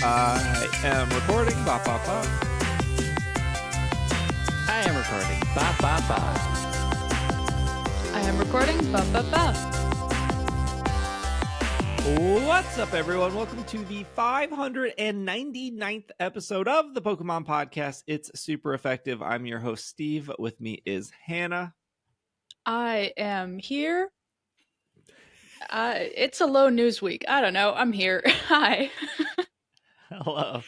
I am recording. Ba, ba, ba. I am recording. Ba, ba, ba. I am recording. Ba, ba, ba. What's up, everyone? Welcome to the 599th episode of the Pokemon Podcast. It's super effective. I'm your host, Steve. With me is Hannah. I am here. It's a low news week. I don't know. I'm here. Hi. Hello.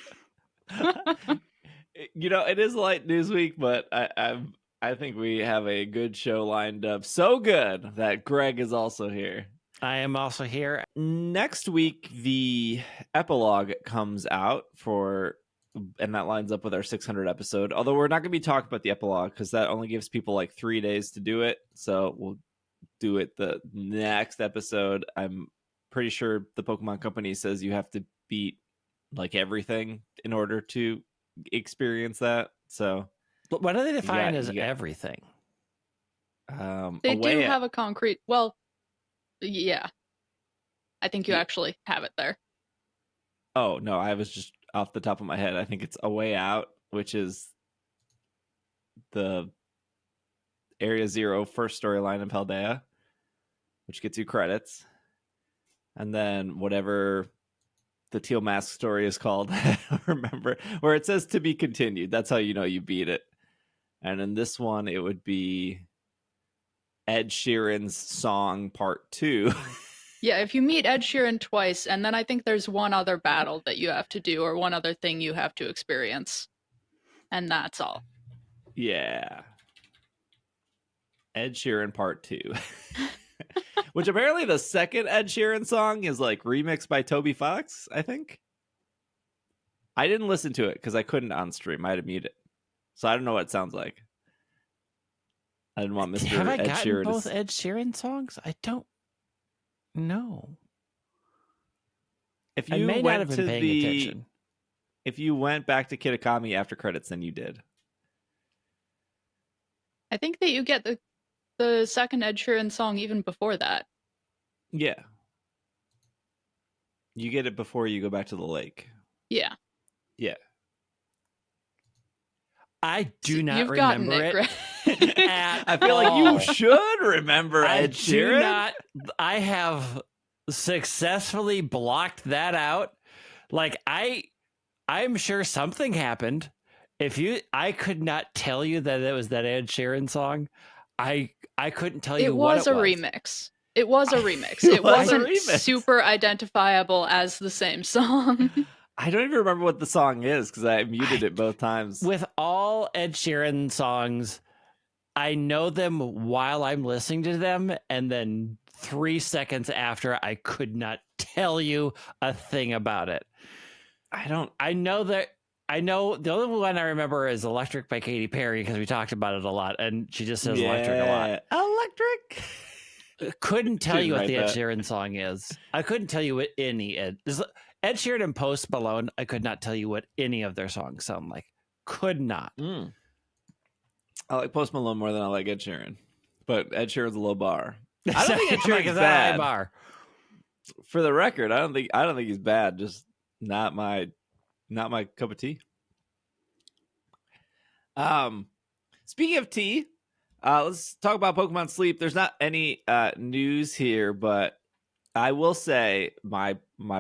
It is light news week, but I think we have a good show lined up. So good that Greg is also here. I am also here. Next week, the epilogue comes out and that lines up with our 600 episode. Although we're not going to be talking about the epilogue because that only gives people like 3 days to do it. So we'll do it the next episode. I'm pretty sure the Pokemon Company says you have to beat like everything in order to experience that. So, but what do they define as everything? They do have a concrete. Well, yeah. I think you actually have it there. Oh, no, I was just off the top of my head. I think it's A Way Out, which is the Area Zero first storyline of Paldea, which gets you credits. And then whatever the Teal Mask story is called, I don't remember, where it says to be continued. That's how you know you beat it. And in this one, it would be Ed Sheeran's song part 2. Yeah, if you meet Ed Sheeran twice, and then I think there's one other battle that you have to do, or one other thing you have to experience. And that's all. Yeah. Ed Sheeran part 2. Which apparently the second Ed Sheeran song is like remixed by Toby Fox, I think. I didn't listen to it because I couldn't on stream. I had to mute it. So I don't know what it sounds like. I didn't want Mr. Have I Ed gotten Sheeran both Ed Sheeran songs? I don't know. If you I may not have been paying attention. If you went back to Kitakami after credits, then you did. I think that you get the second Ed Sheeran song even before that. Yeah. You get it before you go back to the lake. Yeah. Yeah. I do not You've remember gotten it. Greg. I feel like you should remember Ed Sheeran. I have successfully blocked that out. Like I'm sure something happened. I could not tell you that it was that Ed Sheeran song. I couldn't tell you what it was. It was a remix. It was a remix. It wasn't super identifiable as the same song. I don't even remember what the song is because I muted it both times. With all Ed Sheeran songs, I know them while I'm listening to them, and then 3 seconds after, I could not tell you a thing about it. I know the only one I remember is Electric by Katy Perry because we talked about it a lot, and she just says electric a lot. Electric. Couldn't tell you what the Ed Sheeran song is. I couldn't tell you what any Ed Sheeran and Post Malone. I could not tell you what any of their songs sound like. Could not. I like Post Malone more than I like Ed Sheeran, but Ed Sheeran's a low bar. I don't think Ed Sheeran's Sheeran's bad. High bar. For the record, I don't think he's bad. Just not my cup of tea. Speaking of tea, let's talk about Pokemon Sleep. There's not any news here, but I will say my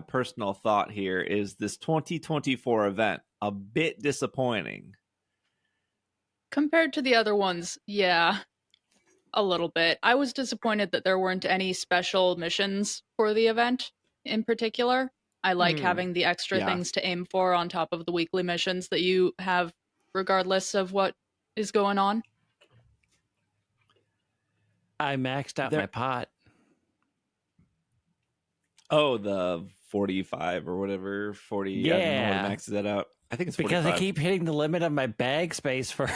personal thought here is this 2024 event a bit disappointing. Compared to the other ones, yeah, a little bit. I was disappointed that there weren't any special missions for the event in particular. I like having the extra things to aim for on top of the weekly missions that you have regardless of what is going on. I maxed out my pot. Oh, the 45 or whatever, 40. Yeah. I don't know what maxes that out. I think it's 45. Because I keep hitting the limit of my bag space for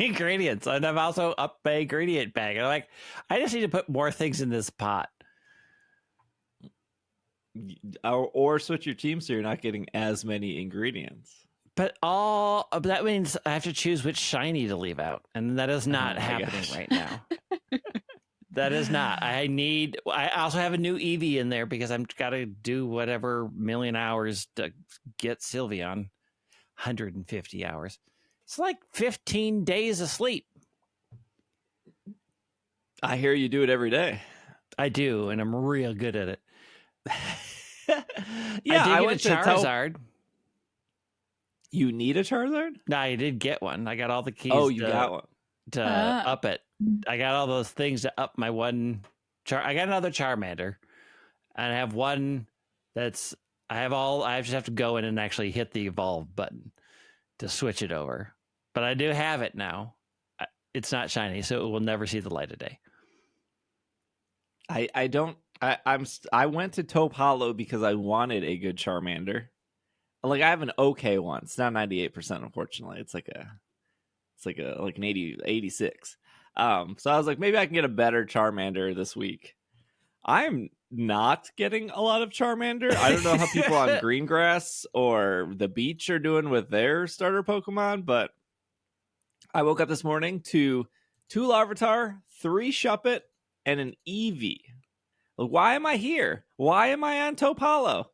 ingredients. And I've also upped my ingredient bag. And I'm like, I just need to put more things in this pot. Or switch your team so you're not getting as many ingredients. But that means I have to choose which shiny to leave out. And that is not happening right now. That is not. I also have a new Eevee in there because I'm got to do whatever million hours to get Sylveon. 150 hours. It's like 15 days of sleep. I hear you do it every day. I do, and I'm real good at it. Yeah, I did went get a Charizard. You need a Charizard? No, I did get one. I got all the keys. Oh, you got one to up it. I got all those things to up my one. I got another Charmander, and I have one that's. I just have to go in and actually hit the evolve button to switch it over. But I do have it now. It's not shiny, so it will never see the light of day. I went to Taupe Hollow because I wanted a good Charmander. Like I have an okay one. It's not 98%, unfortunately. It's like an 86. So I was like, maybe I can get a better Charmander this week. I'm not getting a lot of Charmander. I don't know how people on Greengrass or the beach are doing with their starter Pokemon, but I woke up this morning to 2 Larvitar, 3 Shuppet, and an Eevee. Why am I here? Why am I on Taupe Hollow?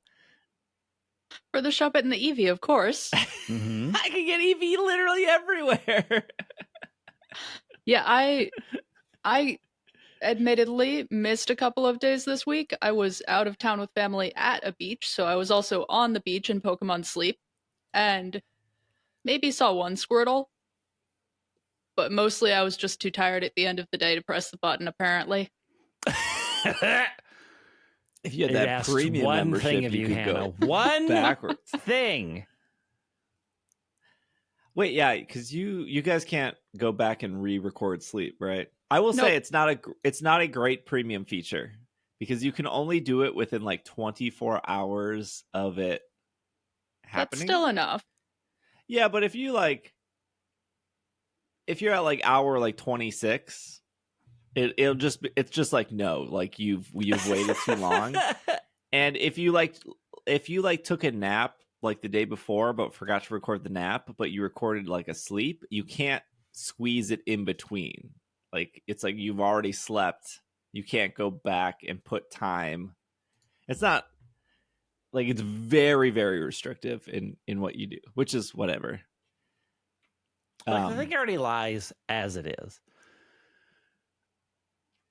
For the Shuppet and the Eevee, of course. Mm-hmm. I can get Eevee literally everywhere. Yeah, I admittedly missed a couple of days this week. I was out of town with family at a beach, so I was also on the beach in Pokemon Sleep, and maybe saw one Squirtle, but mostly I was just too tired at the end of the day to press the button, apparently. If you had that premium one membership, thing of you could Hannah. go One backwards. thing. Wait, yeah, because you guys can't go back and re-record Sleep, right? I will say it's not a great premium feature because you can only do it within like 24 hours of it happening. That's still enough. Yeah, but if you're at like hour like 26, it's just like no, like you've waited too long. And if you took a nap like the day before but forgot to record the nap, but you recorded like a sleep, you can't squeeze it in between. Like it's like you've already slept. You can't go back and put time. It's not like it's very, very restrictive in what you do, which is whatever. I think it already lies as it is.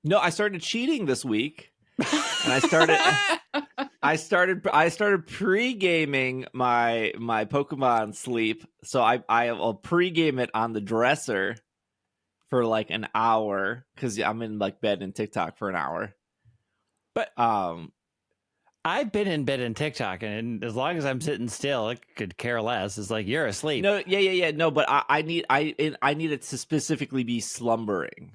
No, I started cheating this week, and I started pre-gaming my Pokemon Sleep. So I'll pre-game it on the dresser for like an hour because I'm in like bed and TikTok for an hour. But I've been in bed and TikTok, and as long as I'm sitting still, I could care less. It's like you're asleep. No, yeah. No, but I need it to specifically be slumbering.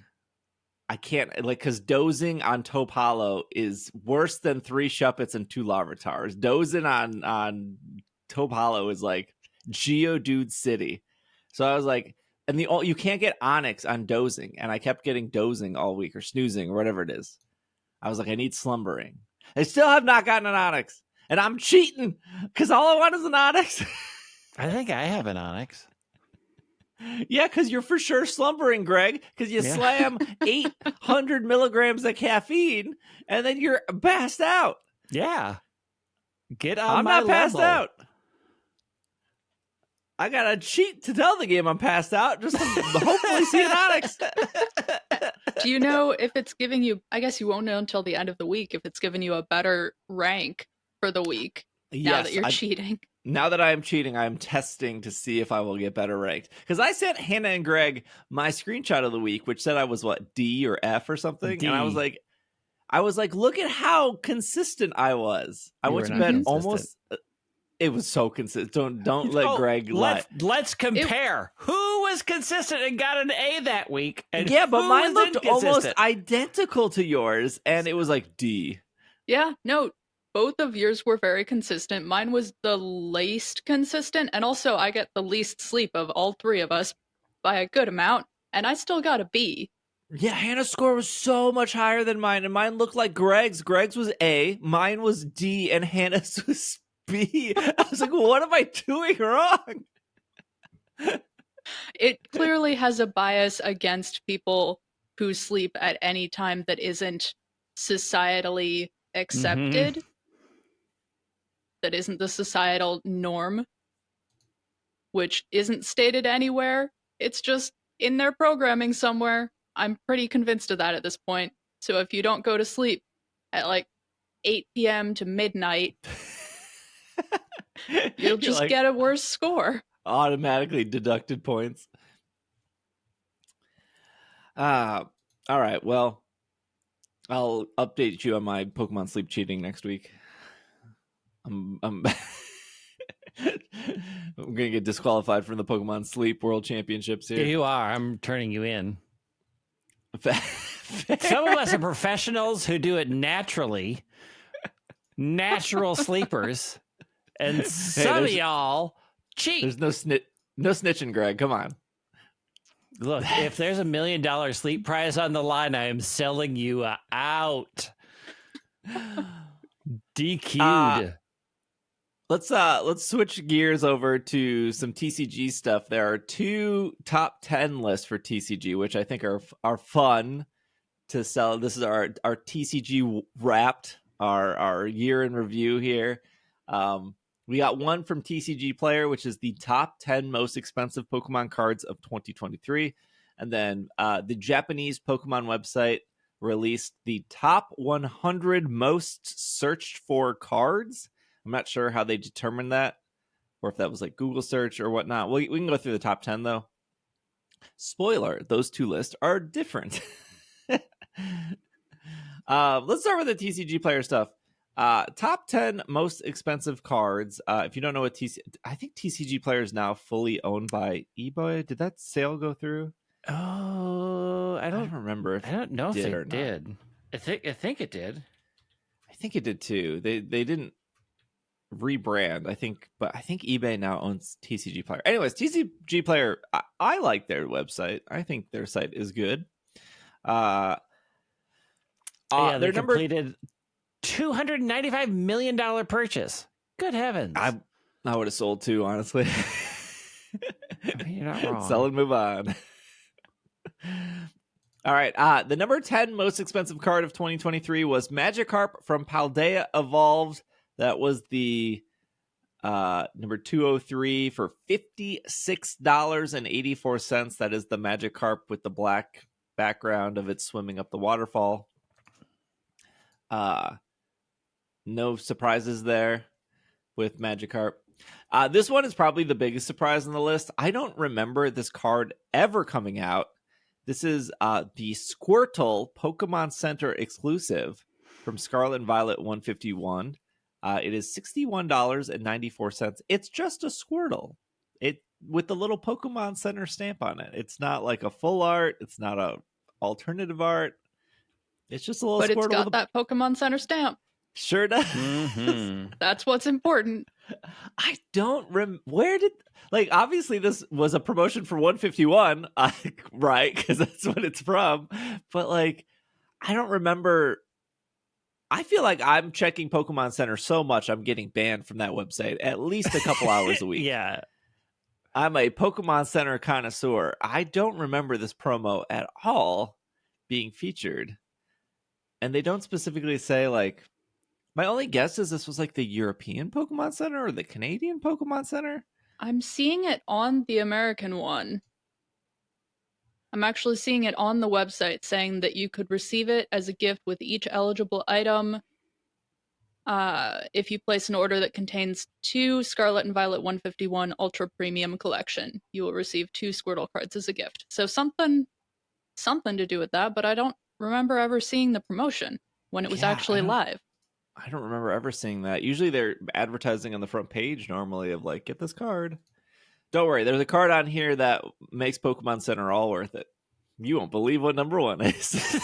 I can't because dozing on Taupe Hollow is worse than 3 Shuppets and 2 Larvitars. Dozing on Taupe Hollow is like Geodude City. So I was like, and you can't get Onyx on dozing, and I kept getting dozing all week or snoozing or whatever it is. I was like, I need slumbering. I still have not gotten an Onyx, and I'm cheating because all I want is an Onyx. I think I have an Onyx. Yeah, because you're for sure slumbering, Greg, because you slam 800 milligrams of caffeine, and then you're passed out. Yeah. Get on I'm my not passed level. out. I gotta cheat to tell the game I'm passed out, just to hopefully see an Onyx. Do you know if it's giving you, I guess you won't know until the end of the week, if it's giving you a better rank for the week now that you're cheating? Now that I am cheating, I am testing to see if I will get better ranked. Because I sent Hannah and Greg my screenshot of the week, which said I was D or F or something. D. And I was like, look at how consistent I was. I went to bed almost. It was so consistent. Don't let Greg lie. Let's compare. Who was consistent and got an A that week? And yeah, but mine looked inconsistent? almost identical to yours, and it was like D. Yeah, no, both of yours were very consistent. Mine was the least consistent, and also I get the least sleep of all 3 of us by a good amount, and I still got a B. Yeah, Hannah's score was so much higher than mine, and mine looked like Greg's. Greg's was A, mine was D, and Hannah's was B. I was like, what am I doing wrong? It clearly has a bias against people who sleep at any time that isn't societally accepted. that isn't the societal norm, which isn't stated anywhere. It's just in their programming somewhere. I'm pretty convinced of that at this point. So if you don't go to sleep at like 8 p.m. to midnight, you'll just like, get a worse score. automatically deducted points. All right. Well, I'll update you on my Pokemon Sleep cheating next week. I'm I'm gonna get disqualified from the Pokemon Sleep World Championships here. You are. I'm turning you in. Some of us are professionals who do it naturally, natural sleepers, and some of y'all cheat. There's no snitching, Greg. Come on. Look, if there's $1 million sleep prize on the line, I am selling you out. DQ'd. Let's switch gears over to some TCG stuff. There are 2 top 10 lists for TCG, which I think are fun to sell. This is our TCG Wrapped, our year in review here. We got one from TCG Player, which is the top 10 most expensive Pokemon cards of 2023. And then the Japanese Pokemon website released the top 100 most searched for cards. I'm not sure how they determined that, or if that was like Google search or whatnot. We can go through the top 10, though. Spoiler, those 2 lists are different. Let's start with the TCG Player stuff. Top 10 most expensive cards. If you don't know what I think TCG Player is now fully owned by eBay. Did that sale go through? Oh, I don't remember. I don't know if did they or not. did. I think it did. I think it did too. They didn't rebrand, I think, but I think eBay now owns TCG Player. Anyways, TCG Player, I like their website. I think their site is good. Yeah, they completed $295 million purchase. Good heavens. I would have sold too, honestly. I mean, you're not wrong. Sell and move on. All right. The number 10 most expensive card of 2023 was Magikarp from Paldea Evolved. That was the number 203 for $56.84. That is the Magikarp with the black background of it swimming up the waterfall. No surprises there with Magikarp. This one is probably the biggest surprise on the list. I don't remember this card ever coming out. This is the Squirtle Pokemon Center exclusive from Scarlet and Violet 151. It is $61.94. It's just a Squirtle. It with the little Pokemon Center stamp on it. It's not like a full art. It's not a alternative art. It's just a little Squirtle. But it's got that Pokemon Center stamp. Sure does. Mm-hmm. That's what's important. I don't where did obviously this was a promotion for 151, right? Because that's what it's from. But I don't remember. I feel like I'm checking Pokemon Center so much I'm getting banned from that website at least a couple hours a week. Yeah. I'm a Pokemon Center connoisseur. I don't remember this promo at all being featured. And they don't specifically say my only guess is this was the European Pokemon Center or the Canadian Pokemon Center. I'm seeing it on the American one. I'm actually seeing it on the website saying that you could receive it as a gift with each eligible item. If you place an order that contains 2 Scarlet and Violet 151 Ultra Premium Collection, you will receive 2 Squirtle cards as a gift. So something to do with that, but I don't remember ever seeing the promotion when it was actually live. I don't remember ever seeing that. Usually they're advertising on the front page normally of get this card. Don't worry, there's a card on here that makes Pokemon Center all worth it. You won't believe what number 1 is.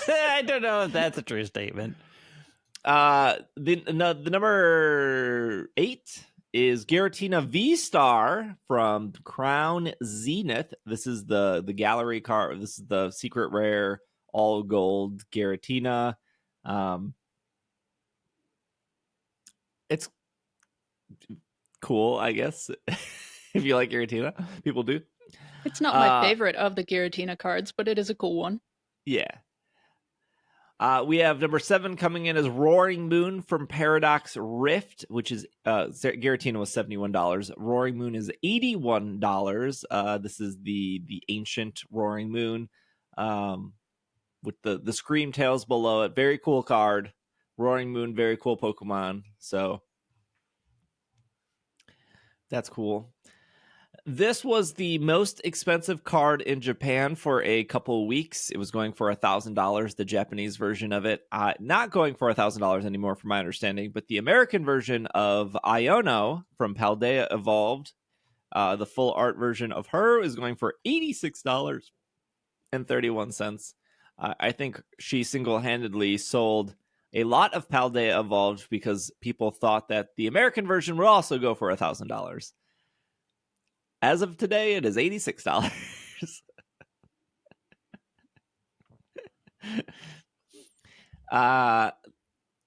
I don't know if that's a true statement. The number 8 is Giratina V-Star from Crown Zenith. This is the gallery card. This is the secret rare all gold Giratina. It's cool, I guess. If you like Giratina, people do. It's not my favorite of the Giratina cards, but it is a cool one. Yeah. We have number 7 coming in as Roaring Moon from Paradox Rift, which is Giratina was $71. Roaring Moon is $81. This is the ancient Roaring Moon with the Scream Tails below it. Very cool card. Roaring Moon, very cool Pokemon. So that's cool. This was the most expensive card in Japan for a couple of weeks. It was going for $1,000, the Japanese version of it. Not going for $1,000 anymore, from my understanding, but the American version of Iono from Paldea Evolved, the full art version of her, is going for $86.31. I think she single-handedly sold a lot of Paldea Evolved because people thought that the American version would also go for $1,000. As of today, it is $86.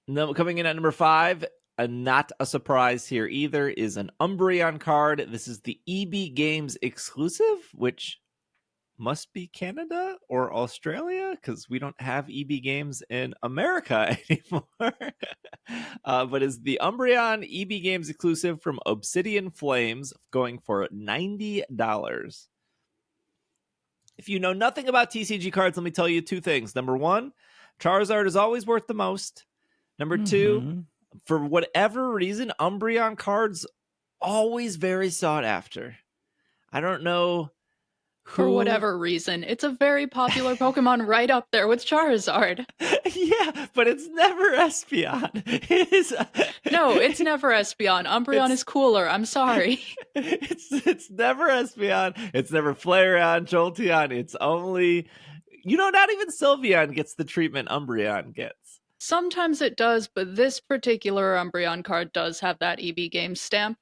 No, coming in at number 5, not a surprise here either, is an Umbreon card. This is the EB Games exclusive, which must be Canada or Australia, because we don't have EB Games in America anymore. But is the Umbreon EB Games exclusive from Obsidian Flames, going for $90. If you know nothing about TCG cards, let me tell you 2 things. Number 1, Charizard is always worth the most. Number 2, for whatever reason, Umbreon cards always very sought after. I don't know. For whatever reason. It's a very popular Pokemon right up there with Charizard. Yeah, but it's never Espeon. It is. No, it's never Espeon. Umbreon is cooler. I'm sorry. It's never Espeon. It's never Flareon, Jolteon. It's only, not even Sylveon gets the treatment Umbreon gets. Sometimes it does, but this particular Umbreon card does have that EB Games stamp.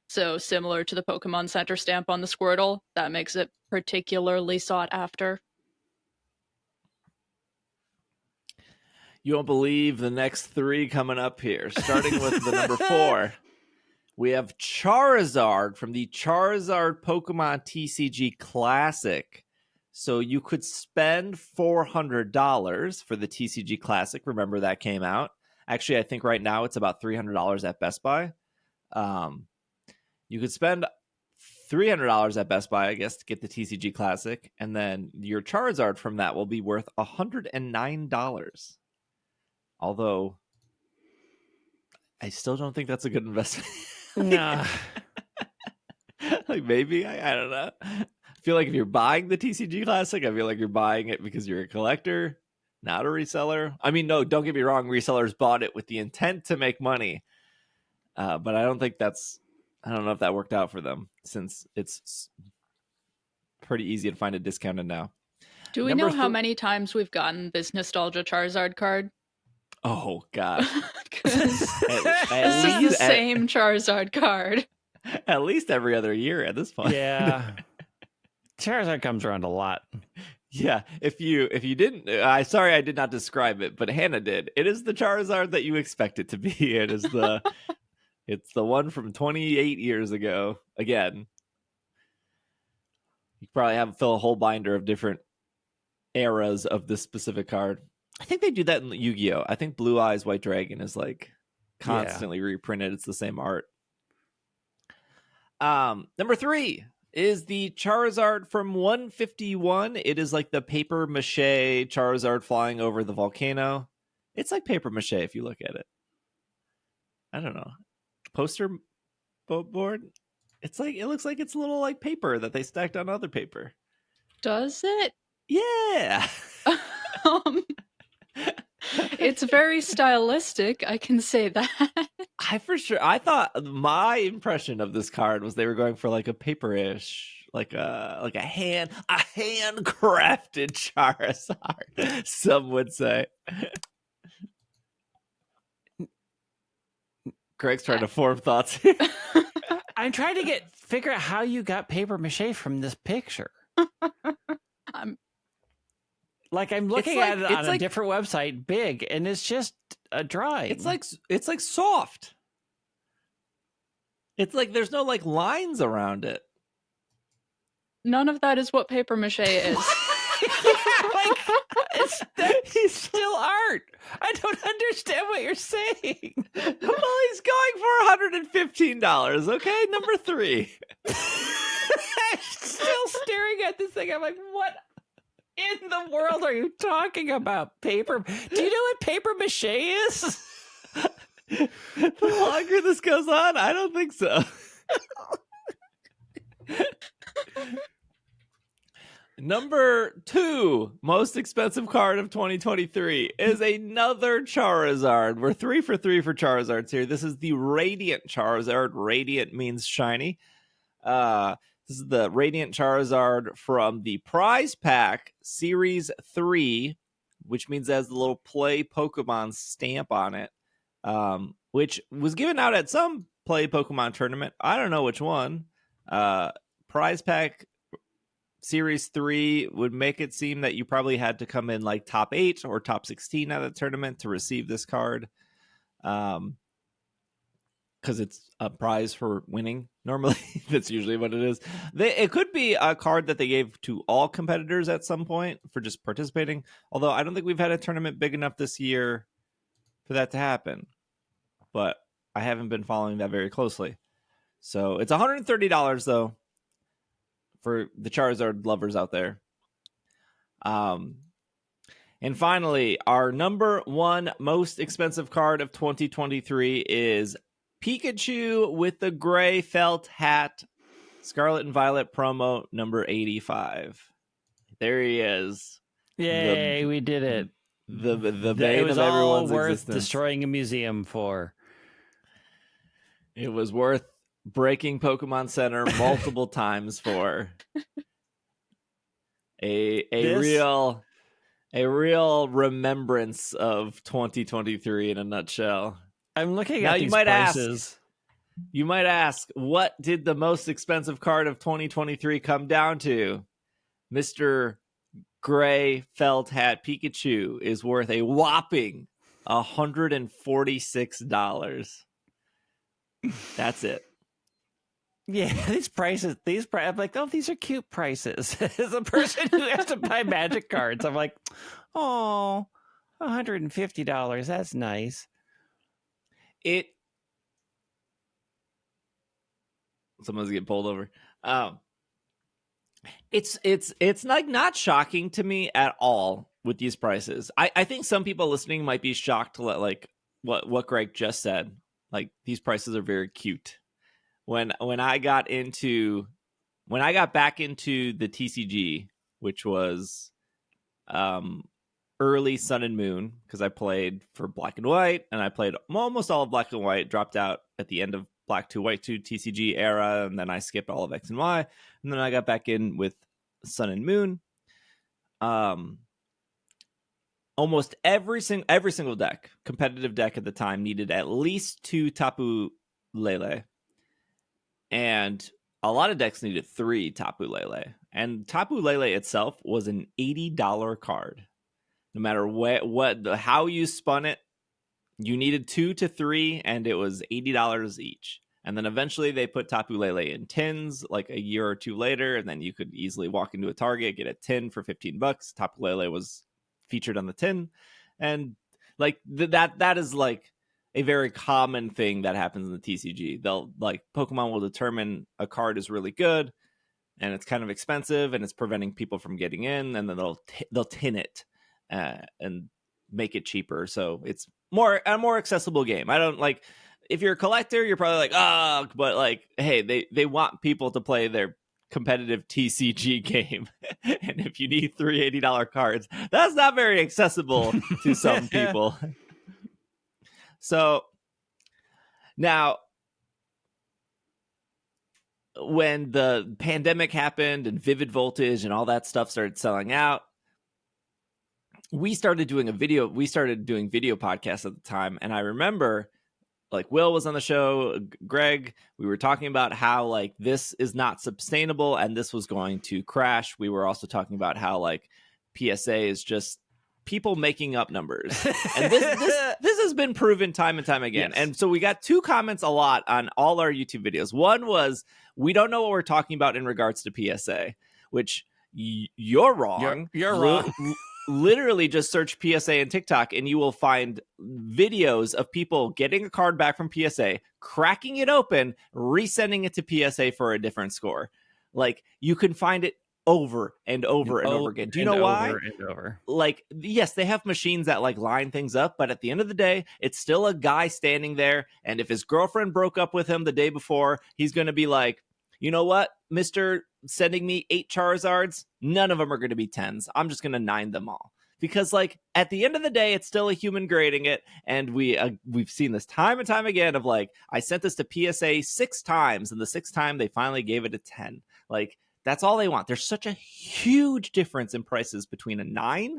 So similar to the Pokemon Center stamp on the Squirtle, that makes it particularly sought after. You won't believe the next 3 coming up here. Starting with the number 4, we have Charizard from the Charizard Pokemon TCG Classic. So you could spend $400 for the TCG Classic. Remember that came out. Actually, I think right now it's about $300 at Best Buy. You could spend $300 at Best Buy, I guess, to get the TCG Classic, and then your Charizard from that will be worth $109. Although, I still don't think that's a good investment. Nah. Like maybe, I don't know. I feel like if you're buying the TCG Classic, I feel like you're buying it because you're a collector, not a reseller. I mean, no, don't get me wrong. Resellers bought it with the intent to make money. But I don't think I don't know if that worked out for them, since it's pretty easy to find it discounted now. Do we know how many times we've gotten this Nostalgia Charizard card? Oh, God. This is the same Charizard card. At least every other year at this point. Yeah. Charizard comes around a lot. Yeah. If you didn't, sorry I did not describe it, but Hannah did. It is the Charizard that you expect it to be. It is the... It's the one from 28 years ago. Again, you probably fill a whole binder of different eras of this specific card. I think they do that in Yu-Gi-Oh! I think Blue Eyes White Dragon is like constantly reprinted. It's the same art. Number 3 is the Charizard from 151. It is like the paper mache Charizard flying over the volcano. It's like paper mache if you look at it. I don't know. Poster board. It looks like it's a little like paper that they stacked on other paper. Does it? Yeah. It's very stylistic, I can say that. I thought my impression of this card was they were going for like a paperish, like a handcrafted Charizard, some would say. Greg's trying to form thoughts here. I'm trying to figure out how you got paper mache from this picture. I'm looking at it on a different website, big, and it's just a drawing. It's like soft. It's like there's no like lines around it. None of that is what paper mache is. He's still art. I don't understand what you're saying. Well, he's going for $115. Okay, number 3. I'm still staring at this thing. I'm like, what in the world are you talking about? Paper? Do you know what paper mache is? The longer this goes on, I don't think so. Number 2 most expensive card of 2023 is another Charizard. We're 3 for 3 for Charizards here. This is the Radiant Charizard. Radiant means shiny. This is the Radiant Charizard from the Prize Pack Series 3, which means it has the little Play Pokemon stamp on it, which was given out at some Play Pokemon tournament. I don't know which one. Prize Pack Series 3 would make it seem that you probably had to come in like top 8 or top 16 at a tournament to receive this card. Because it's a prize for winning normally. That's usually what it is. It could be a card that they gave to all competitors at some point for just participating. Although I don't think we've had a tournament big enough this year for that to happen. But I haven't been following that very closely. So it's $130 though for the Charizard lovers out there. And finally, our number 1 most expensive card of 2023 is Pikachu with the gray felt hat, Scarlet and Violet promo number 85. There he is. Yay, we did it. The It bane was of all everyone's worth existence. destroying a museum for. It was worth breaking Pokemon Center multiple times for. A real remembrance of 2023 in a nutshell. I'm looking Now at you these might prices. You might ask, what did the most expensive card of 2023 come down to? Mr. Gray Felt Hat Pikachu is worth a whopping $146. That's it. Yeah, these prices. I'm like, oh, these are cute prices. As a person who has to buy Magic cards, I'm like, oh, $150. That's nice. Someone's getting pulled over. It's like not shocking to me at all with these prices. I think some people listening might be shocked to like what Greg just said. Like, these prices are very cute. When I got back into the TCG, which was early Sun and Moon, because I played for Black and White, and I played almost all of Black and White, dropped out at the end of Black 2 White 2 TCG era, and then I skipped all of X and Y, and then I got back in with Sun and Moon. Almost every single deck, competitive deck at the time, needed at least 2 Tapu Lele, and a lot of decks needed 3 Tapu Lele. And Tapu Lele itself was an $80 card. No matter how you spun it, you needed 2 to 3, and it was $80 each. And then eventually they put Tapu Lele in tins like a year or two later, and then you could easily walk into a Target, get a tin for $15. Tapu Lele was featured on the tin, and like that is like a very common thing that happens in the TCG. They'll like Pokemon will determine a card is really good and it's kind of expensive and it's preventing people from getting in, and then they'll tin it and make it cheaper, so it's a more accessible game. I don't like, if you're a collector, you're probably like, oh, but like, hey, they want people to play their competitive TCG game. And if you need $380 cards, that's not very accessible to some people. So now, when the pandemic happened and Vivid Voltage and all that stuff started selling out, we started doing video podcasts at the time. And I remember, like, Will was on the show, Greg, we were talking about how like this is not sustainable and this was going to crash. We were also talking about how like PSA is just people making up numbers. And this has been proven time and time again. Yes. And so we got 2 comments a lot on all our YouTube videos. One was, we don't know what we're talking about in regards to PSA, which You're wrong. You're wrong. Literally just search PSA and TikTok and you will find videos of people getting a card back from PSA, cracking it open, resending it to PSA for a different score. Like, you can find it over and over and over again. Do you know why? Like, yes, they have machines that like line things up, but at the end of the day, it's still a guy standing there. And if his girlfriend broke up with him the day before, he's going to be like, you know what, Mr. Sending me 8 Charizards, none of them are going to be 10s. I'm just going to 9 them all. Because, like, at the end of the day, it's still a human grading it. And we've seen this time and time again of, like, I sent this to PSA 6 times, and the 6th time they finally gave it a 10. Like, that's all they want. There's such a huge difference in prices between a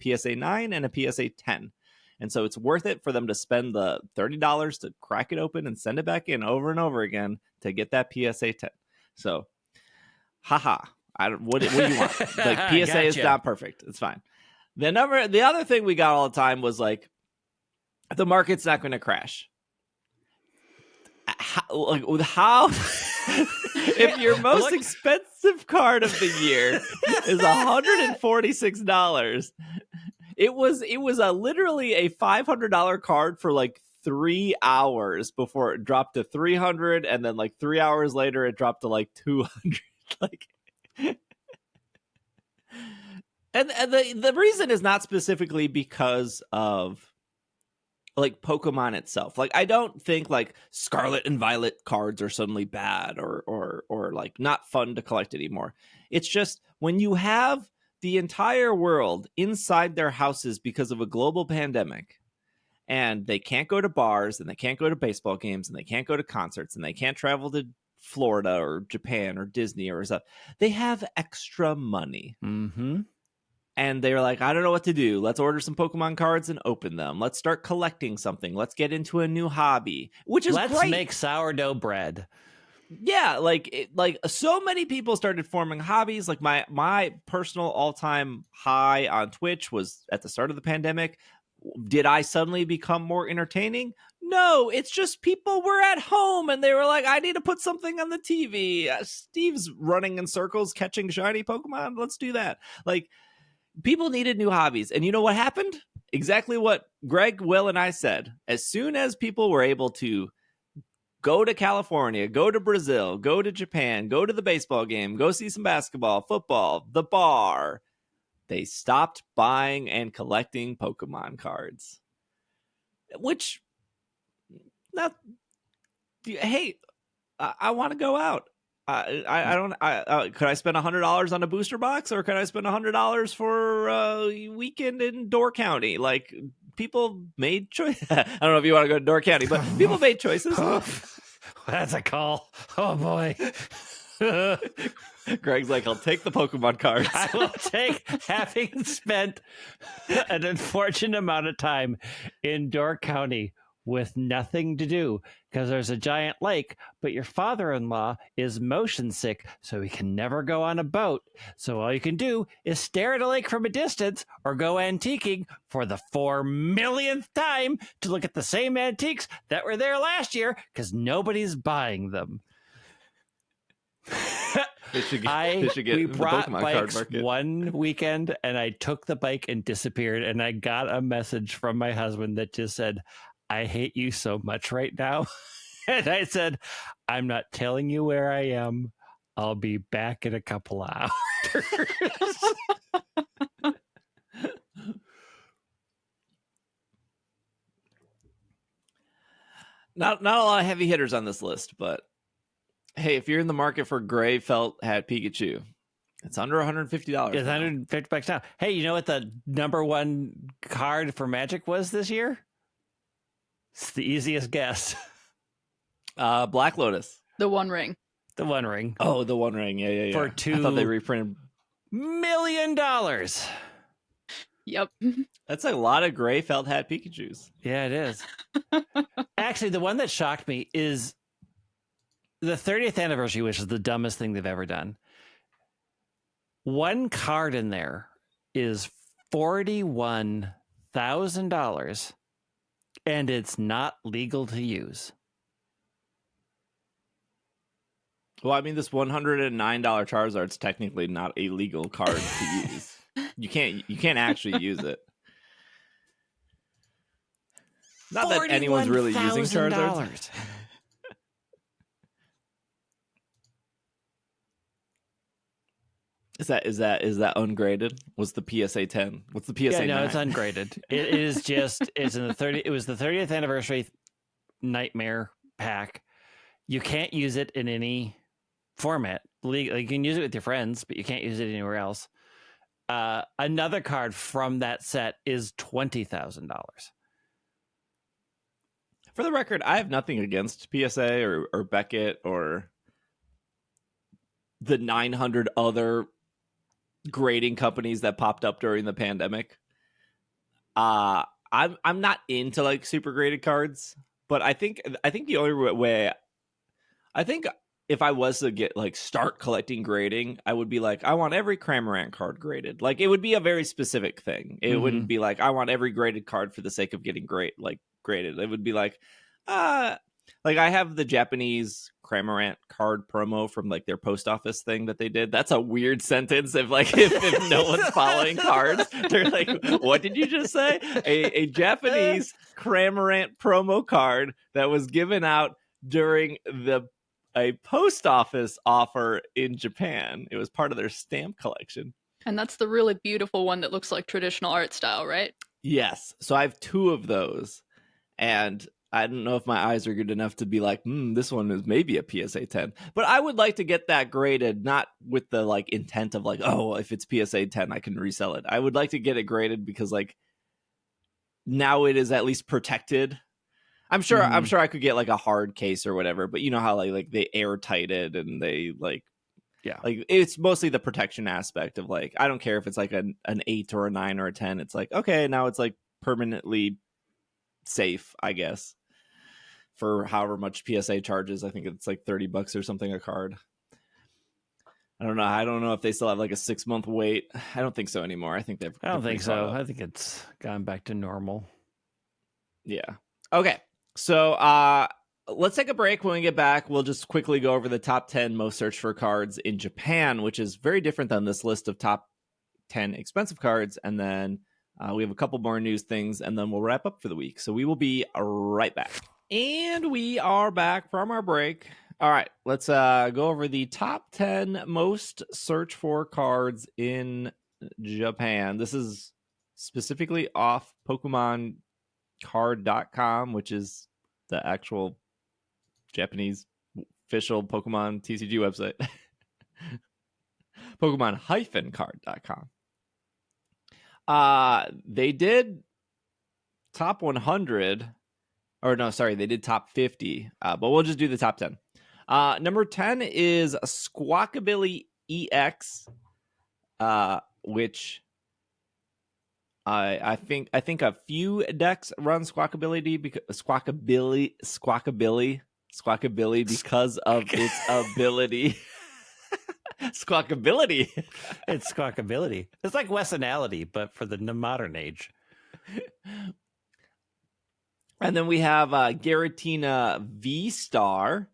PSA 9, and a PSA 10. And so it's worth it for them to spend the $30 to crack it open and send it back in over and over again to get that PSA 10. So, haha. What do you want? Like, PSA Gotcha. is not perfect. It's fine. The other thing we got all the time was like, the market's not going to crash. How if your most expensive card of the year is $146, it was literally a $500 card for like 3 hours before it dropped to 300, and then like 3 hours later it dropped to like 200. Like, and the reason is not specifically because of like Pokemon itself. Like, I don't think like Scarlet and Violet cards are suddenly bad or like not fun to collect anymore. It's just when you have the entire world inside their houses because of a global pandemic, and they can't go to bars, and they can't go to baseball games, and they can't go to concerts, and they can't travel to Florida or Japan or Disney or stuff. They have extra money. Mm-hmm. And they're like, I don't know what to do. Let's order some Pokemon cards and open them. Let's start collecting something. Let's get into a new hobby, which is Let's great. make sourdough bread. Yeah, like so many people started forming hobbies. Like my personal all-time high on Twitch was at the start of the pandemic. Did I suddenly become more entertaining? No, it's just people were at home and they were like, I need to put something on the TV. Steve's running in circles catching shiny Pokemon. Let's do that. Like, people needed new hobbies. And you know what happened? Exactly what Greg, Will, and I said. As soon as people were able to go to California, go to Brazil, go to Japan, go to the baseball game, go see some basketball, football, the bar, they stopped buying and collecting Pokemon cards. Which, not, hey, I want to go out. I don't. Could I spend $100 on a booster box, or could I spend $100 for a weekend in Door County? Like, people made choice. I don't know if you want to go to Door County, but people made choices. That's a call. Oh boy. Greg's like, I'll take the Pokemon cards. I will take, having spent an unfortunate amount of time in Door County with nothing to do because there's a giant lake, but your father-in-law is motion sick, so he can never go on a boat. So all you can do is stare at a lake from a distance or go antiquing for the 4 millionth time to look at the same antiques that were there last year because nobody's buying them. We brought bikes one weekend, and I took the bike and disappeared, and I got a message from my husband that just said, I hate you so much right now. And I said, I'm not telling you where I am. I'll be back in a couple of hours. Not a lot of heavy hitters on this list, but hey, if you're in the market for gray felt hat Pikachu, it's under $150. It's $150 now. Hey, you know what the number one card for Magic was this year? It's the easiest guess. Black Lotus. The One Ring. The One Ring. Oh, the One Ring. Yeah. For I thought they reprinted $2 million. Yep. That's a lot of gray felt hat Pikachus. Yeah, it is. Actually, the one that shocked me is the 30th anniversary, which is the dumbest thing they've ever done. One card in there is $41,000, and it's not legal to use. Well, I mean, this $109 Charizard's technically not a legal card to use. You can't actually use it. Not that anyone's really using Charizards. Is that ungraded? What's the PSA 10? What's the PSA 9? No, it's ungraded. It is just it was the 30th anniversary Nightmare pack. You can't use it in any format. You can use it with your friends, but you can't use it anywhere else. Another card from that set is $20,000. For the record, I have nothing against PSA or Beckett or the 900 other grading companies that popped up during the pandemic. I'm not into like super graded cards, but I think the only way if I was to get like start collecting grading, I would be like, I want every Cramorant card graded. Like it would be a very specific thing. It wouldn't be like I want every graded card for the sake of getting graded. It would be like I have the Japanese Cramorant card promo from like their post office thing that they did. That's a weird sentence if no one's following cards. They're like, what did you just say? A Japanese Cramorant promo card that was given out during a post office offer in Japan. It was part of their stamp collection. And that's the really beautiful one that looks like traditional art style, right? Yes. So I have 2 of those. And I don't know if my eyes are good enough to be like, this one is maybe a PSA 10. But I would like to get that graded, not with the like intent of like, oh, if it's PSA 10, I can resell it. I would like to get it graded because like now it is at least protected. I'm sure I could get like a hard case or whatever, but you know how like they airtight it and they like it's mostly the protection aspect of like I don't care if it's like an 8 or a 9 or a 10. It's like okay, now it's like permanently safe, I guess, for however much PSA charges. I think it's like $30 or something a card. I don't know if they still have like a 6-month wait. I don't think so anymore. I think I don't think so. I think it's gone back to normal. Yeah. Okay. So let's take a break. When we get back, we'll just quickly go over the top 10 most searched for cards in Japan, which is very different than this list of top 10 expensive cards. And then we have a couple more news things, and then we'll wrap up for the week. So we will be right back. And we are back from our break. All right, let's go over the top 10 most searched for cards in Japan. This is specifically off Pokémon Card.com, which is the actual Japanese official Pokemon TCG website. Pokemon-card.com. They did top 100, or no, sorry, they did top 50, but we'll just do the top 10. Number 10 is Squawkabilly EX, which I think a few decks run Squawkabilly because because of its ability. Squawkability. It's Squawkability. It's like Westonality, but for the modern age. And then we have Giratina V-Star.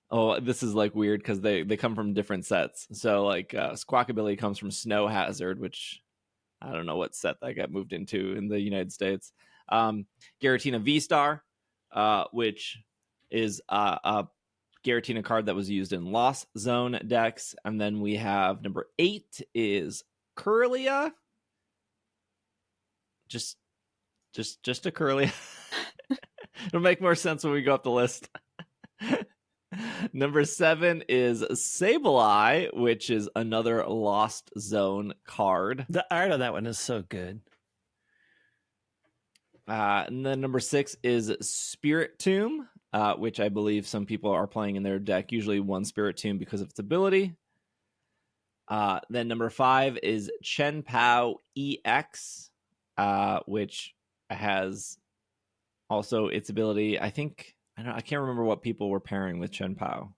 Oh, this is like weird because they come from different sets. So like Squawkabilly comes from Snow Hazard, which I don't know what set that got moved into in the United States. Giratina V-Star, which is a Giratina card that was used in Lost Zone decks. And then we have number 8 is Curlia. Just a Curlia. It'll make more sense when we go up the list. Number 7 is Sableye, which is another Lost Zone card. The art on that one is so good. And then number 6 is Spirit Tomb, which I believe some people are playing in their deck, usually one Spirit Tomb because of its ability. Then number 5 is Chen Pao EX, which has also its ability. I can't remember what people were pairing with Chen Pao.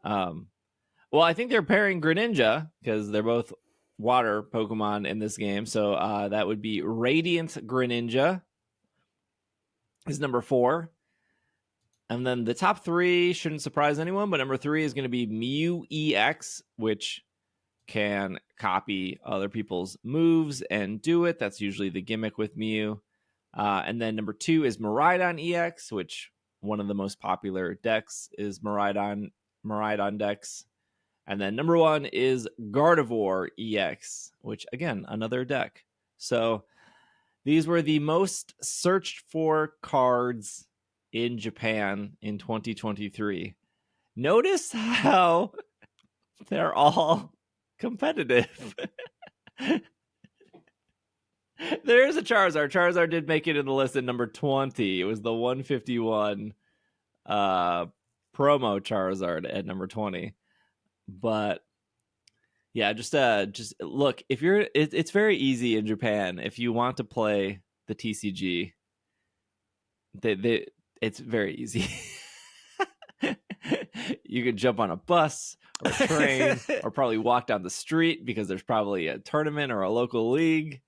Well, I think they're pairing Greninja because they're both water Pokemon in this game. So that would be Radiant Greninja is number 4. And then the top 3 shouldn't surprise anyone, but number 3 is going to be Mew EX, which can copy other people's moves and do it. That's usually the gimmick with Mew. And then number 2 is Miraidon EX, which one of the most popular decks is Miraidon decks. And then number 1 is Gardevoir EX, which again, another deck. So these were the most searched for cards in Japan in 2023. Notice how they're all competitive. There's a Charizard. Charizard did make it in the list at number 20. It was the 151 promo Charizard at number 20. But yeah, just look, if you're it's very easy in Japan if you want to play the TCG. It's very easy. You could jump on a bus or a train or probably walk down the street because there's probably a tournament or a local league.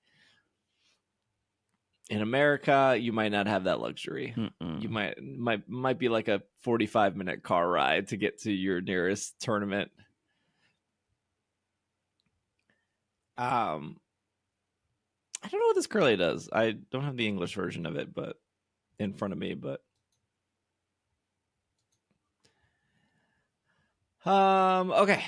In America, you might not have that luxury. Mm-mm. You might be like a 45-minute car ride to get to your nearest tournament. I don't know what this curly does. I don't have the English version of it, but in front of me, but okay.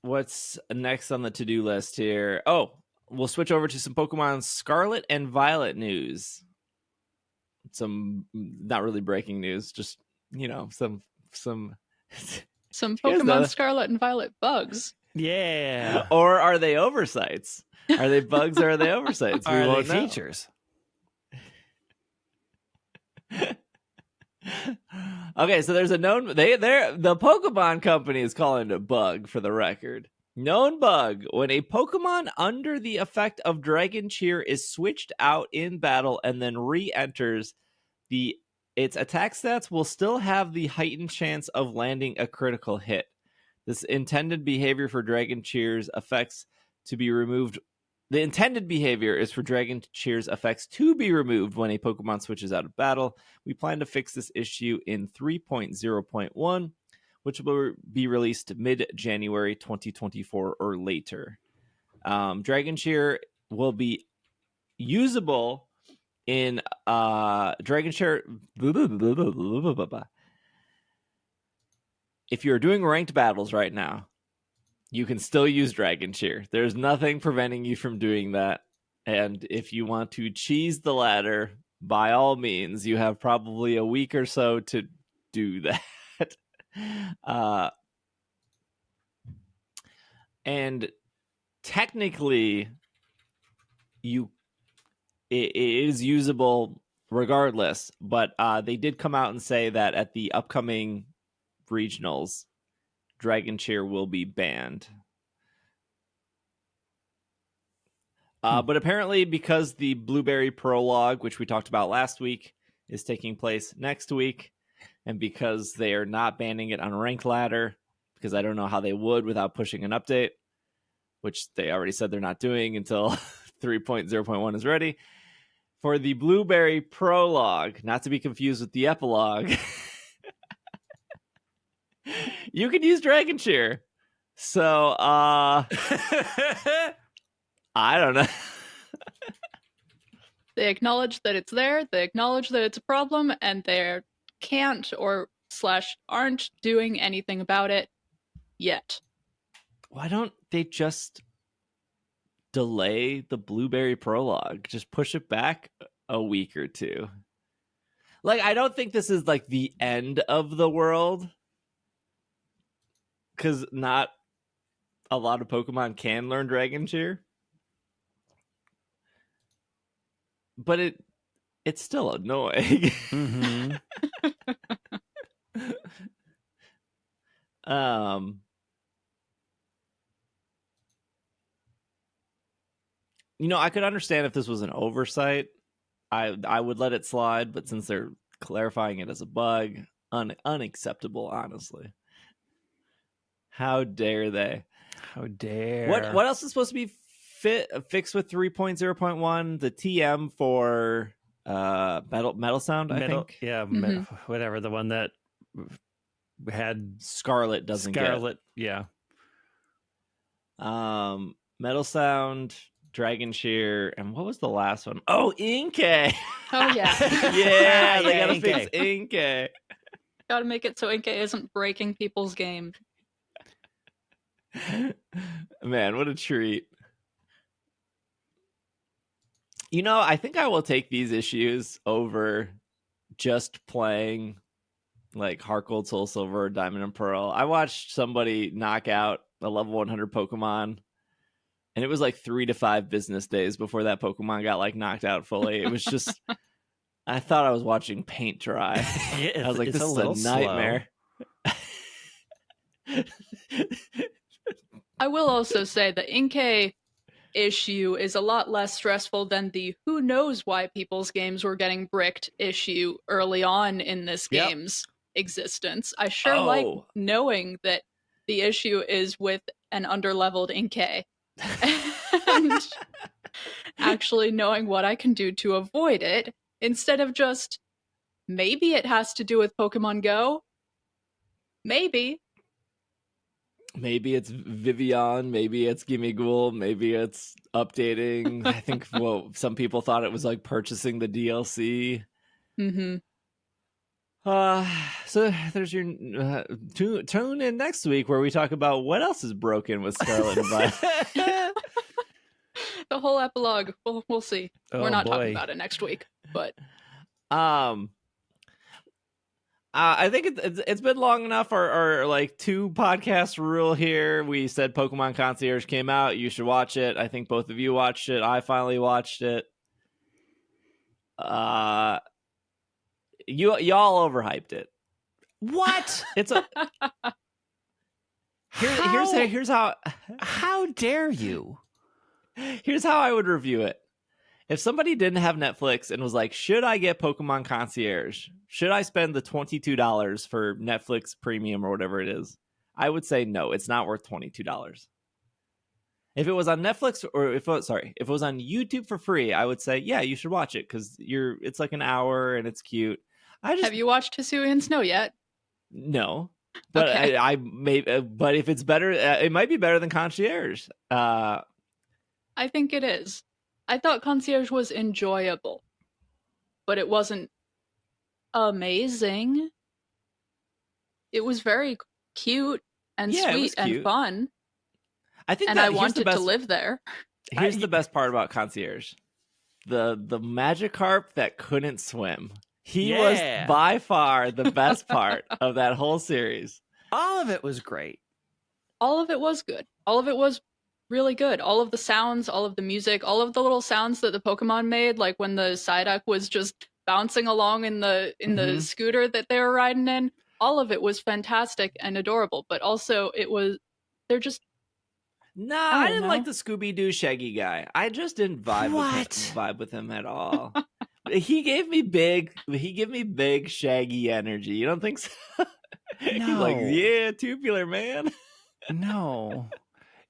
What's next on the to-do list here? Oh, we'll switch over to some Pokemon Scarlet and Violet news. Some not really breaking news, just some Pokemon Scarlet and Violet bugs. Yeah. Or are they oversights? Are they bugs or are they oversights? Are they features? Okay, so there's a known the Pokemon company is calling it a bug for the record. Known bug: when a Pokemon under the effect of Dragon Cheer is switched out in battle and then re-enters, its attack stats will still have the heightened chance of landing a critical hit. This intended behavior for Dragon Cheer's effects to be removed. The intended behavior is for Dragon Cheer's effects to be removed when a Pokemon switches out of battle. We plan to fix this issue in 3.0.1, which will be released mid-January 2024 or later. Dragon Cheer will be usable in Dragon Cheer. If you're doing ranked battles right now, you can still use Dragon Cheer. There's nothing preventing you from doing that. And if you want to cheese the ladder, by all means, you have probably a week or so to do that. And technically, it is usable regardless. But they did come out and say that at the upcoming regionals, Dragon Cheer will be banned. But apparently, because the Blueberry Prologue, which we talked about last week, is taking place next week, and because they are not banning it on Ranked Ladder, because I don't know how they would without pushing an update, which they already said they're not doing until 3.0.1 is ready. For the Blueberry Prologue, not to be confused with the Epilogue, you can use Dragon Cheer. So, I don't know. They acknowledge that it's there, they acknowledge that it's a problem, and they can't or aren't doing anything about it yet. Why don't they just delay the Blueberry Prologue? Just push it back a week or two. Like, I don't think this is like the end of the world, because not a lot of Pokemon can learn Dragon Cheer. But it's still annoying. Mm-hmm. I could understand if this was an oversight. I would let it slide, but since they're clarifying it as a bug, unacceptable, honestly. How dare they? How dare. What else is supposed to be fixed with 3.0.1? The TM for metal sound, I think. Yeah, Mm-hmm. whatever, the one that had Scarlet doesn't Scarlet. Yeah. Metal Sound, Dragon Shear, and what was the last one? Oh, Inkay. Oh yeah. Yeah, they Yeah, gotta fix Inkay. Inkay. Gotta make it so Inkay isn't breaking people's game. Man, what a treat. You know, I think I will take these issues over just playing like Heart Gold, Soul Silver, Diamond and Pearl. I watched somebody knock out a level 100 Pokemon, and it was like 3 to 5 business days before that Pokemon got like knocked out fully. It was just, I thought I was watching paint dry. I was like, It's this is little a nightmare. I will also say the Inkay issue is a lot less stressful than the who knows why people's games were getting bricked issue early on in this Yep. game's existence. I sure like knowing that the issue is with an underleveled Inkay. And actually knowing what I can do to avoid it instead of just maybe it has to do with Pokemon Go. Maybe it's Vivian, maybe it's Gimmighoul, maybe it's updating. I think some people thought it was like purchasing the DLC. Mm-hmm. So there's your tune in next week where we talk about what else is broken with Scarlet and Violet. The whole epilogue. We'll see. Oh, We're not boy. talking about it next week, but I think it's been long enough. Our like 2 podcast rule here. We said Pokemon Concierge came out. You should watch it. I think both of you watched it. I finally watched it. Y'all overhyped it. What? It's a here's how. How dare you? Here's how I would review it. If somebody didn't have Netflix and was like, should I get Pokemon Concierge? Should I spend the $22 for Netflix Premium or whatever it is? I would say no, it's not worth $22. If it was on Netflix or if it was on YouTube for free, I would say, yeah, you should watch it because it's like an hour and it's cute. Have you watched Hisuian Snow yet? No. But okay. I may, but if it's better, it might be better than Concierge. I think it is. I thought Concierge was enjoyable, but it wasn't amazing. It was very cute and sweet and fun. I think, and I wanted to live there. Here's the best part about Concierge: the Magikarp that couldn't swim. He was by far the best part of that whole series. All of it was great. All of it was good. All of it was really good. All of the sounds, all of the music, all of the little sounds that the Pokemon made, like when the Psyduck was just bouncing along in the scooter that they were riding in. All of it was fantastic and adorable, but also they're just. Nah, I didn't like the Scooby-Doo Shaggy guy. I just didn't vibe with him at all. He gave me big Shaggy energy. You don't think so? No. He's like, yeah, tubular, man. No.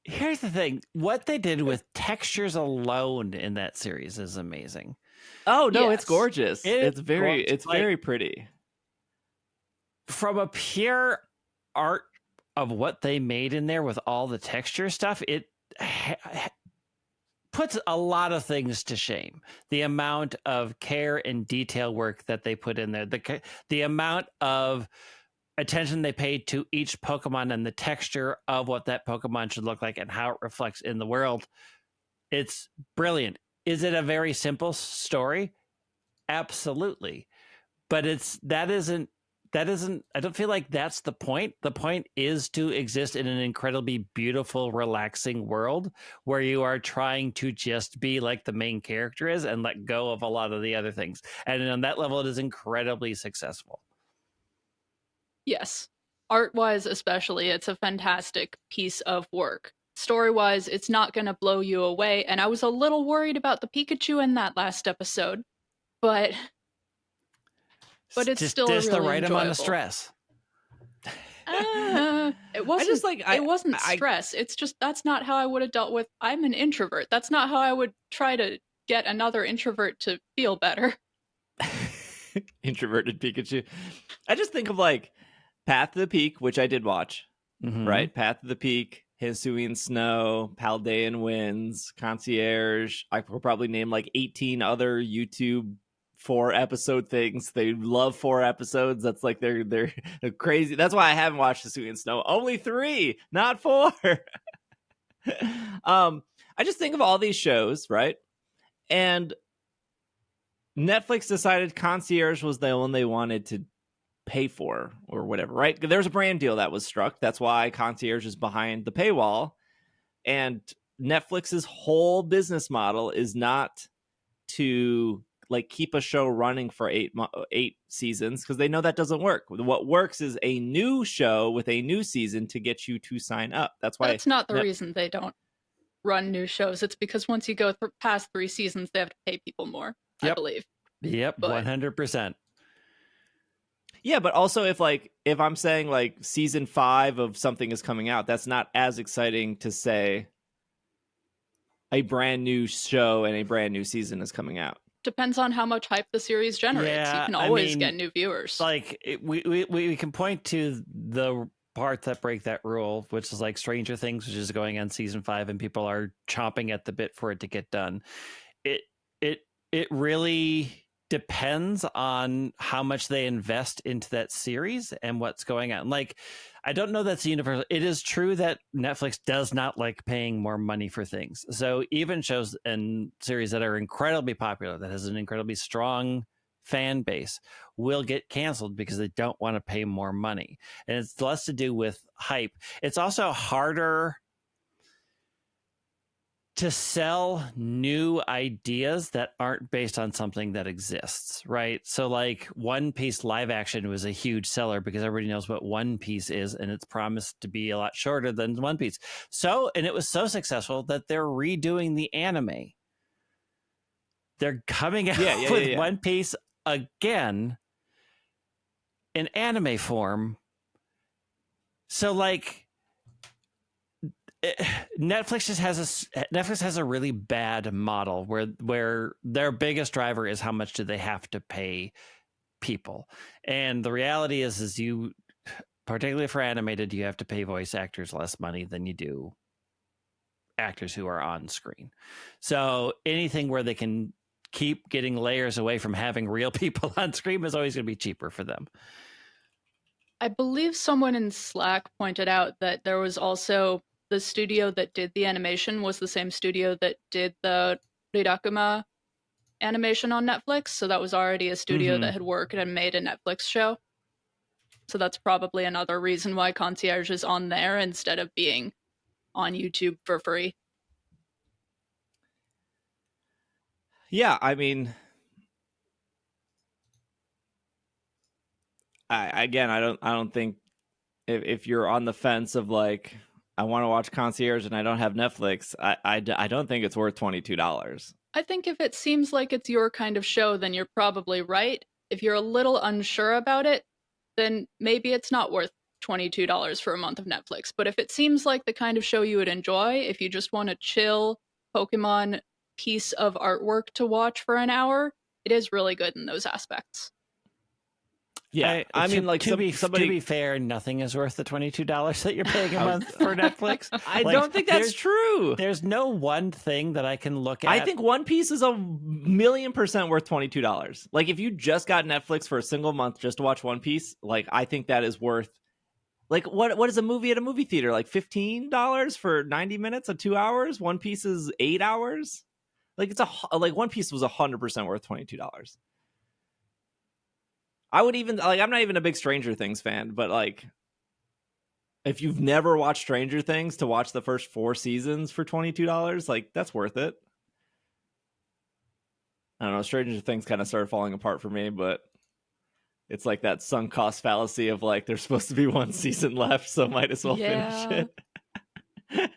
Here's the thing. What they did with textures alone in that series is amazing. Oh, no, It's gorgeous. It's very pretty. From a pure art of what they made in there with all the texture stuff, it puts a lot of things to shame. The amount of care and detail work that they put in there, the amount of attention they paid to each Pokemon and the texture of what that Pokemon should look like and how it reflects in the world. It's brilliant. Is it a very simple story? Absolutely. But I don't feel like that's the point. The point is to exist in an incredibly beautiful, relaxing world where you are trying to just be like the main character is and let go of a lot of the other things. And on that level, it is incredibly successful. Yes. Art-wise especially, it's a fantastic piece of work. Story-wise, it's not going to blow you away, and I was a little worried about the Pikachu in that last episode, but it's just still really the right enjoyable. amount of stress. It wasn't stress. It's just that's not how I would have dealt with. I'm an introvert. That's not how I would try to get another introvert to feel better. Introverted Pikachu. I just think of like Path to the Peak, which I did watch, Mhm. right? Path to the Peak, Hisuian Snow, Paldean Winds, Concierge. I could probably name like 18 other YouTube 4-episode things. They love 4 episodes. That's like they're crazy. That's why I haven't watched Hisuian Snow. Only 3, not 4. I just think of all these shows, right? And Netflix decided Concierge was the one they wanted to pay for or whatever, right? There's a brand deal that was struck. That's why Concierge is behind the paywall. And Netflix's whole business model is not to like keep a show running for 8 seasons, because they know that doesn't work. What works is a new show with a new season to get you to sign up. That's why That's not the reason they don't run new shows. It's because once you go past 3 seasons, they have to pay people more, I believe. Yep, But 100%. Yeah, but also if I'm saying like season 5 of something is coming out, that's not as exciting to say a brand new show and a brand new season is coming out. depends on how much hype the series generates. Yeah, You can I always mean, get new viewers. Like we can point to the parts that break that rule, which is like Stranger Things, which is going on season 5, and people are chomping at the bit for it to get done. It really depends on how much they invest into that series and what's going on. Like, I don't know that's universal. It is true that Netflix does not like paying more money for things. So even shows and series that are incredibly popular, that has an incredibly strong fan base, will get canceled because they don't want to pay more money. And it's less to do with hype. It's also harder to sell new ideas that aren't based on something that exists, right? So like One Piece live action was a huge seller because everybody knows what One Piece is, and it's promised to be a lot shorter than One Piece. So, and it was so successful that they're redoing the anime. They're coming out with One Piece again in anime form. So like Netflix has a really bad model where their biggest driver is how much do they have to pay people, and the reality is you, particularly for animated, you have to pay voice actors less money than you do actors who are on screen. So anything where they can keep getting layers away from having real people on screen is always going to be cheaper for them. I believe someone in Slack pointed out that there was also the studio that did the animation was the same studio that did the Rirakuma animation on Netflix. So that was already a studio that had worked and made a Netflix show. So that's probably another reason why Concierge is on there instead of being on YouTube for free. Yeah, I mean, I don't think if you're on the fence of like, I want to watch Concierge and I don't have Netflix, I don't think it's worth $22. I think if it seems like it's your kind of show, then you're probably right. If you're a little unsure about it, then maybe it's not worth $22 for a month of Netflix. But if it seems like the kind of show you would enjoy, if you just want a chill Pokemon piece of artwork to watch for an hour, it is really good in those aspects. Yeah, I mean, like to be fair, nothing is worth the $22 that you're paying a month for Netflix. I don't think that's true. There's no one thing that I can look at. I think One Piece is 1,000,000% worth $22. Like, if you just got Netflix for a single month just to watch One Piece, like, I think that is worth. Like, what is a movie at a movie theater? Like $15 for 90 minutes of 2 hours. One Piece is 8 hours. Like, One Piece was 100% worth $22. I would even I'm not even a big Stranger Things fan, but like, if you've never watched Stranger Things, to watch the first 4 seasons for $22, like, that's worth it. I don't know. Stranger Things kind of started falling apart for me, but it's like that sunk cost fallacy of like, there's supposed to be 1 season left, so might as well finish it.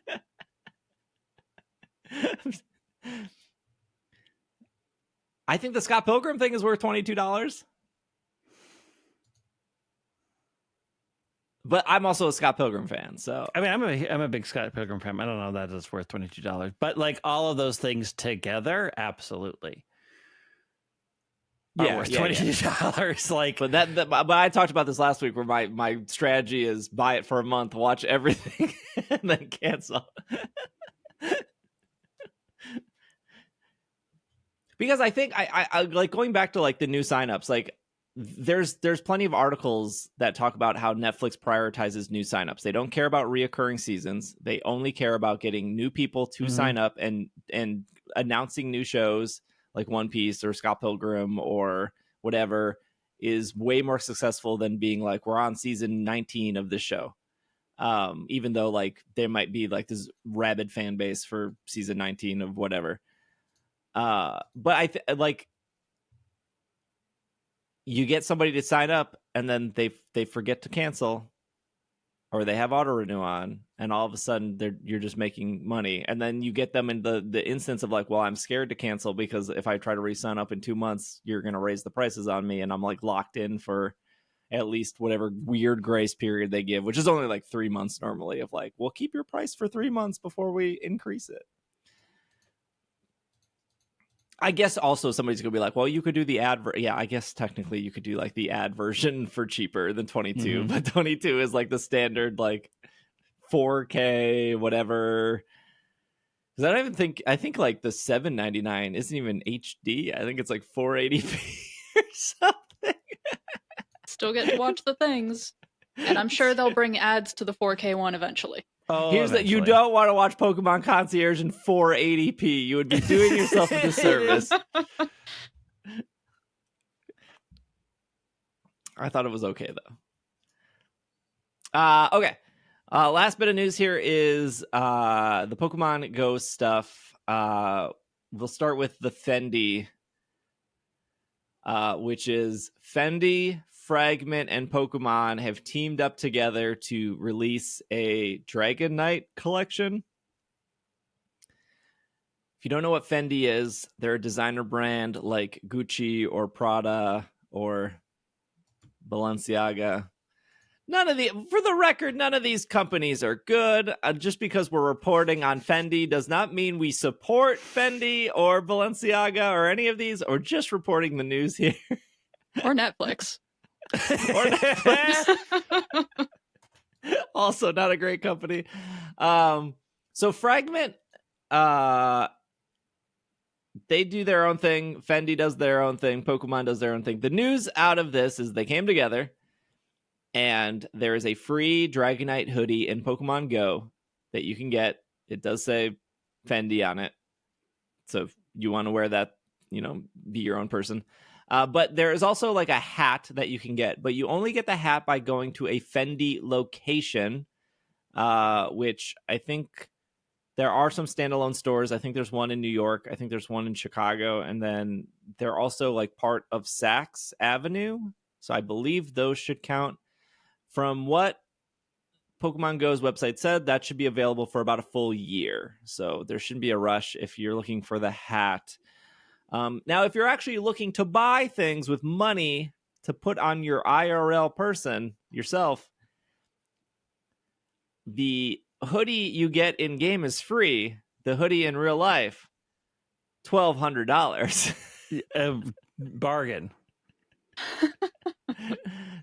I think the Scott Pilgrim thing is worth $22. But I'm also a Scott Pilgrim fan, so I mean, I'm a big Scott Pilgrim fan. I don't know that it's worth $22, but like all of those things together, absolutely. Yeah, $22. Like, but I talked about this last week, where my strategy is buy it for a month, watch everything, and then cancel. Because I think I like going back to like the new signups. Like there's plenty of articles that talk about how Netflix prioritizes new signups. They don't care about reoccurring seasons. They only care about getting new people to sign up and announcing new shows like One Piece or Scott Pilgrim or whatever is way more successful than being like, we're on season 19 of this show. Even though like there might be like this rabid fan base for season 19 of whatever. But like you get somebody to sign up and then they forget to cancel, or they have auto renew on, and all of a sudden you're just making money. And then you get them in the instance of like, well, I'm scared to cancel because if I try to re-sign up in 2 months, you're going to raise the prices on me. And I'm like locked in for at least whatever weird grace period they give, which is only like 3 months normally, of like, we'll keep your price for 3 months before we increase it. I guess also somebody's going to be like, well, you could do the ad. Yeah, I guess technically you could do like the ad version for cheaper than 22, but 22 is like the standard, like 4K, whatever. Because I think like the $7.99 isn't even HD. I think it's like 480p or something. Still get to watch the things. And I'm sure they'll bring ads to the 4K one eventually. Oh, here's that you don't want to watch Pokemon Concierge in 480p. You would be doing yourself a disservice. I thought it was okay though. Okay. Last bit of news here is the Pokemon Go stuff. We'll start with the Fendi, which is Fendi, Fragment, and Pokemon have teamed up together to release a Dragon Knight collection. If you don't know what Fendi is, they're a designer brand like Gucci or Prada or Balenciaga. For the record, none of these companies are good. Just because we're reporting on Fendi does not mean we support Fendi or Balenciaga or any of these, or just reporting the news here. Or Netflix. Or Netflix. Also not a great company. So Fragment, they do their own thing. Fendi does their own thing. Pokemon does their own thing. The news out of this is they came together, and there is a free Dragonite hoodie in Pokemon Go that you can get. It does say Fendi on it. So if you want to wear that, be your own person. But there is also like a hat that you can get, but you only get the hat by going to a Fendi location, which I think there are some standalone stores. I think there's one in New York. I think there's one in Chicago. And then they're also like part of Saks Avenue. So I believe those should count. From what Pokemon Go's website said, that should be available for about a full year. So there shouldn't be a rush if you're looking for the hat. Now, if you're actually looking to buy things with money to put on your IRL person yourself, the hoodie you get in game is free. The hoodie in real life, $1,200. Bargain.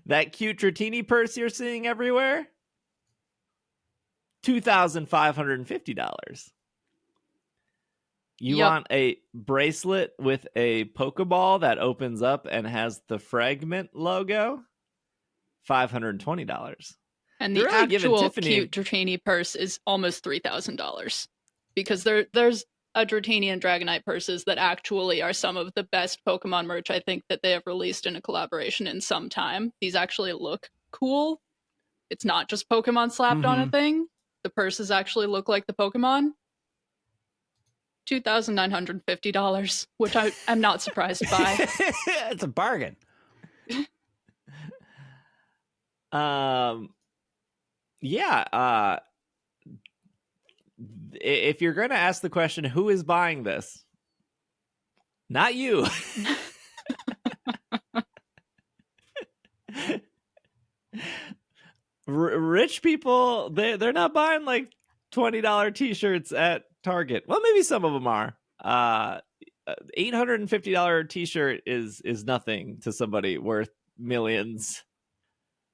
That cute Dratini purse you're seeing everywhere, $2,550. You want a bracelet with a Pokeball that opens up and has the Fragment logo? $520. And the actual cute Dratini purse is almost $3,000. Because there's a Dratini and Dragonite purses that actually are some of the best Pokemon merch I think that they have released in a collaboration in some time. These actually look cool. It's not just Pokemon slapped on a thing. The purses actually look like the Pokemon. $2,950, which I am not surprised by. It's a bargain. Yeah. If you're going to ask the question, who is buying this? Not you. Rich people, they're not buying like $20 t-shirts at Target. Well, maybe some of them are. $850 t-shirt is nothing to somebody worth millions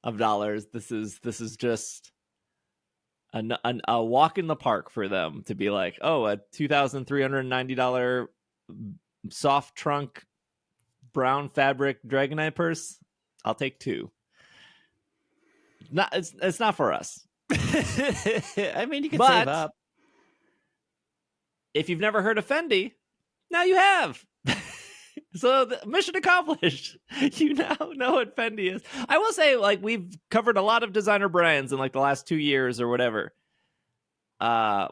of dollars. This is just a walk in the park for them to be like, oh, a $2,390 soft trunk brown fabric Dragonite purse. I'll take 2. It's not for us. I mean, you can But save up. if you've never heard of Fendi, now you have. So the mission accomplished. You now know what Fendi is. I will say, like, we've covered a lot of designer brands in like the last 2 years or whatever. The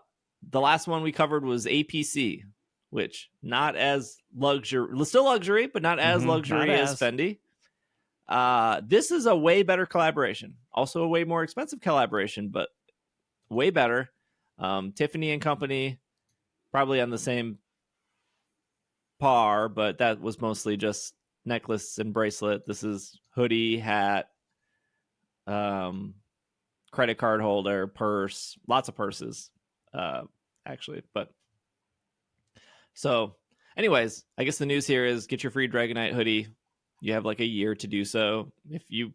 last one we covered was APC, which not as still luxury, but not as luxury as Fendi. This is a way better collaboration. Also a way more expensive collaboration, but way better. Tiffany and Company, probably on the same par, but that was mostly just necklace and bracelet. This is hoodie, hat, credit card holder, purse, lots of purses, actually. But so anyways, I guess the news here is get your free Dragonite hoodie. You have like a year to do so. If you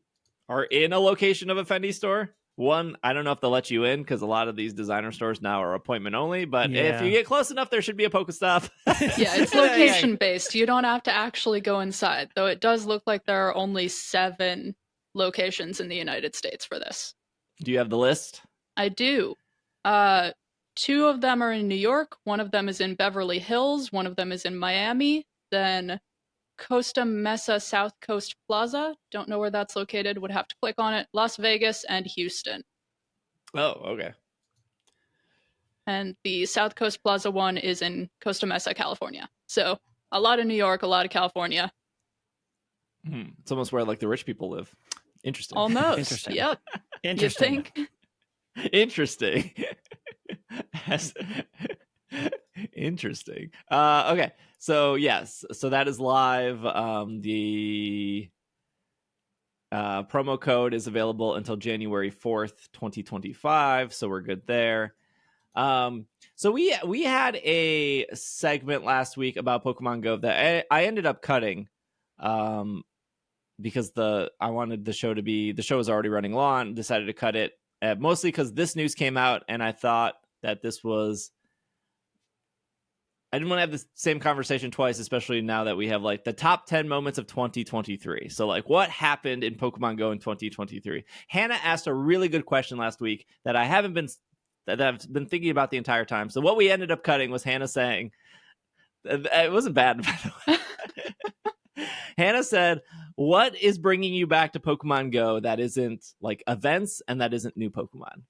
are in a location of a Fendi store, one, I don't know if they'll let you in because a lot of these designer stores now are appointment only. But if you get close enough, there should be a Pokestop. Yeah, it's location based. You don't have to actually go inside, though it does look like there are only 7 locations in the United States for this. Do you have the list? I do. 2 of them are in New York. One of them is in Beverly Hills. One of them is in Miami. Then Costa Mesa South Coast Plaza. Don't know where that's located. Would have to click on it. Las Vegas and Houston. Oh, okay. And the South Coast Plaza one is in Costa Mesa, California. So a lot of New York, a lot of California. It's almost where like the rich people live. Interesting. Almost. Interesting. Yep. Interesting. You think? Interesting. Interesting. Okay. So yes. So that is live. The promo code is available until January 4th, 2025. So we're good there. So we had a segment last week about Pokemon Go that I ended up cutting. Because I wanted the show was already running long, decided to cut it mostly because this news came out and I thought that I didn't want to have the same conversation twice, especially now that we have like the top 10 moments of 2023. So like what happened in Pokemon Go in 2023? Hannah asked a really good question last week that I've been thinking about the entire time. So what we ended up cutting was Hannah saying, it wasn't bad, by the way. Hannah said, what is bringing you back to Pokemon Go that isn't like events and that isn't new Pokemon?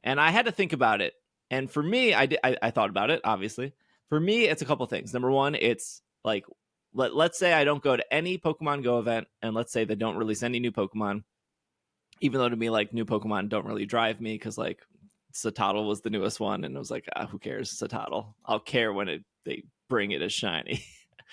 And I had to think about it. And for me, I thought about it, obviously. For me, it's a couple things. Number one, it's like, let's say I don't go to any Pokemon Go event, and let's say they don't release any new Pokemon, even though to me, like, new Pokemon don't really drive me, because, like, Satotl was the newest one, and it was like, who cares, Satotl? I'll care when they bring it as shiny.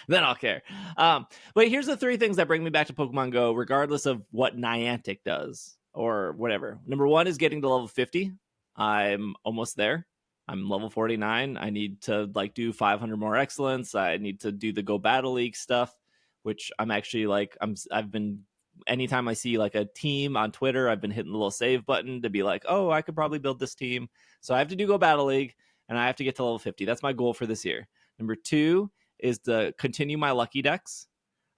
Then I'll care. But here's the 3 things that bring me back to Pokemon Go, regardless of what Niantic does or whatever. Number one is getting to level 50. I'm almost there. I'm level 49. I need to like do 500 more excellence. I need to do the Go Battle League stuff, which I'm actually like, I've been, anytime I see like a team on Twitter, I've been hitting the little save button to be like, oh, I could probably build this team. So I have to do Go Battle League and I have to get to level 50. That's my goal for this year. Number 2 is to continue my lucky decks.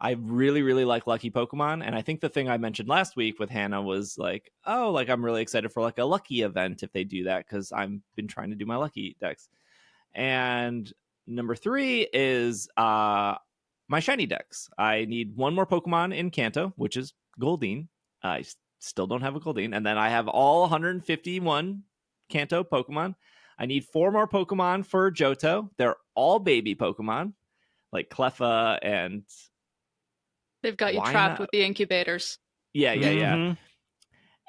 I really, really like lucky Pokemon. And I think the thing I mentioned last week with Hannah was like, oh, like I'm really excited for like a lucky event if they do that, because I've been trying to do my lucky decks. And number 3 is my shiny decks. I need 1 more Pokemon in Kanto, which is Goldeen. I still don't have a Goldeen. And then I have all 151 Kanto Pokemon. I need 4 more Pokemon for Johto. They're all baby Pokemon, like Cleffa and... They've got you trapped with the incubators. Yeah.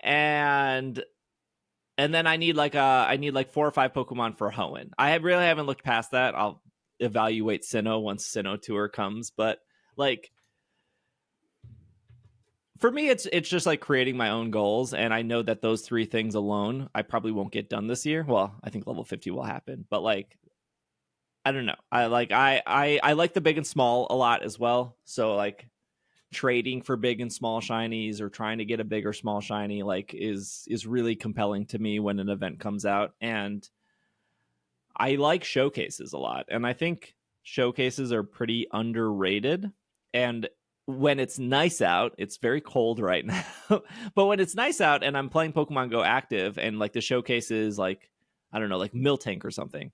And then I need like 4 or 5 Pokemon for Hoenn. I really haven't looked past that. I'll evaluate Sinnoh once Sinnoh Tour comes, but like for me, it's just like creating my own goals, and I know that those 3 things alone I probably won't get done this year. Well, I think level 50 will happen, but like I don't know. I like the big and small a lot as well. So like trading for big and small shinies or trying to get a big or small shiny like is really compelling to me when an event comes out. And I like showcases a lot. And I think showcases are pretty underrated. And when it's nice out, it's very cold right now. But when it's nice out and I'm playing Pokemon Go active and like the showcase is like, I don't know, like Miltank or something.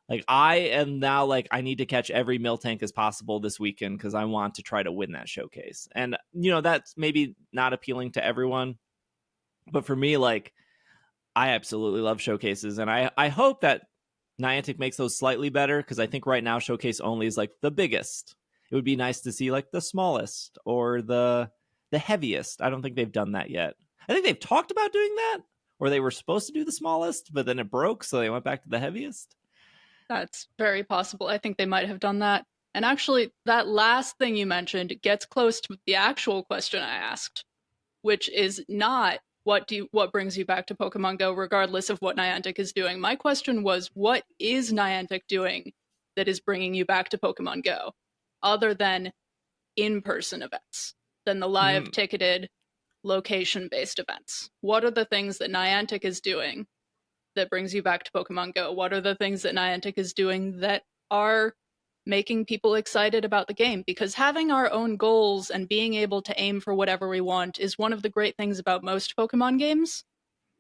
Like I am now like I need to catch every Miltank as possible this weekend because I want to try to win that showcase. And you know, that's maybe not appealing to everyone. But for me, like I absolutely love showcases. And I hope that Niantic makes those slightly better because I think right now showcase only is like the biggest. It would be nice to see like the smallest or the heaviest. I don't think they've done that yet. I think they've talked about doing that, or they were supposed to do the smallest, but then it broke, so they went back to the heaviest. That's very possible. I think they might have done that. And actually, that last thing you mentioned gets close to the actual question I asked, which is not what brings you back to Pokemon Go, regardless of what Niantic is doing. My question was, what is Niantic doing that is bringing you back to Pokemon Go, other than in-person events, than the live ticketed location-based events? What are the things that Niantic is doing that brings you back to Pokemon Go? What are the things that Niantic is doing that are making people excited about the game? Because having our own goals and being able to aim for whatever we want is one of the great things about most Pokemon games.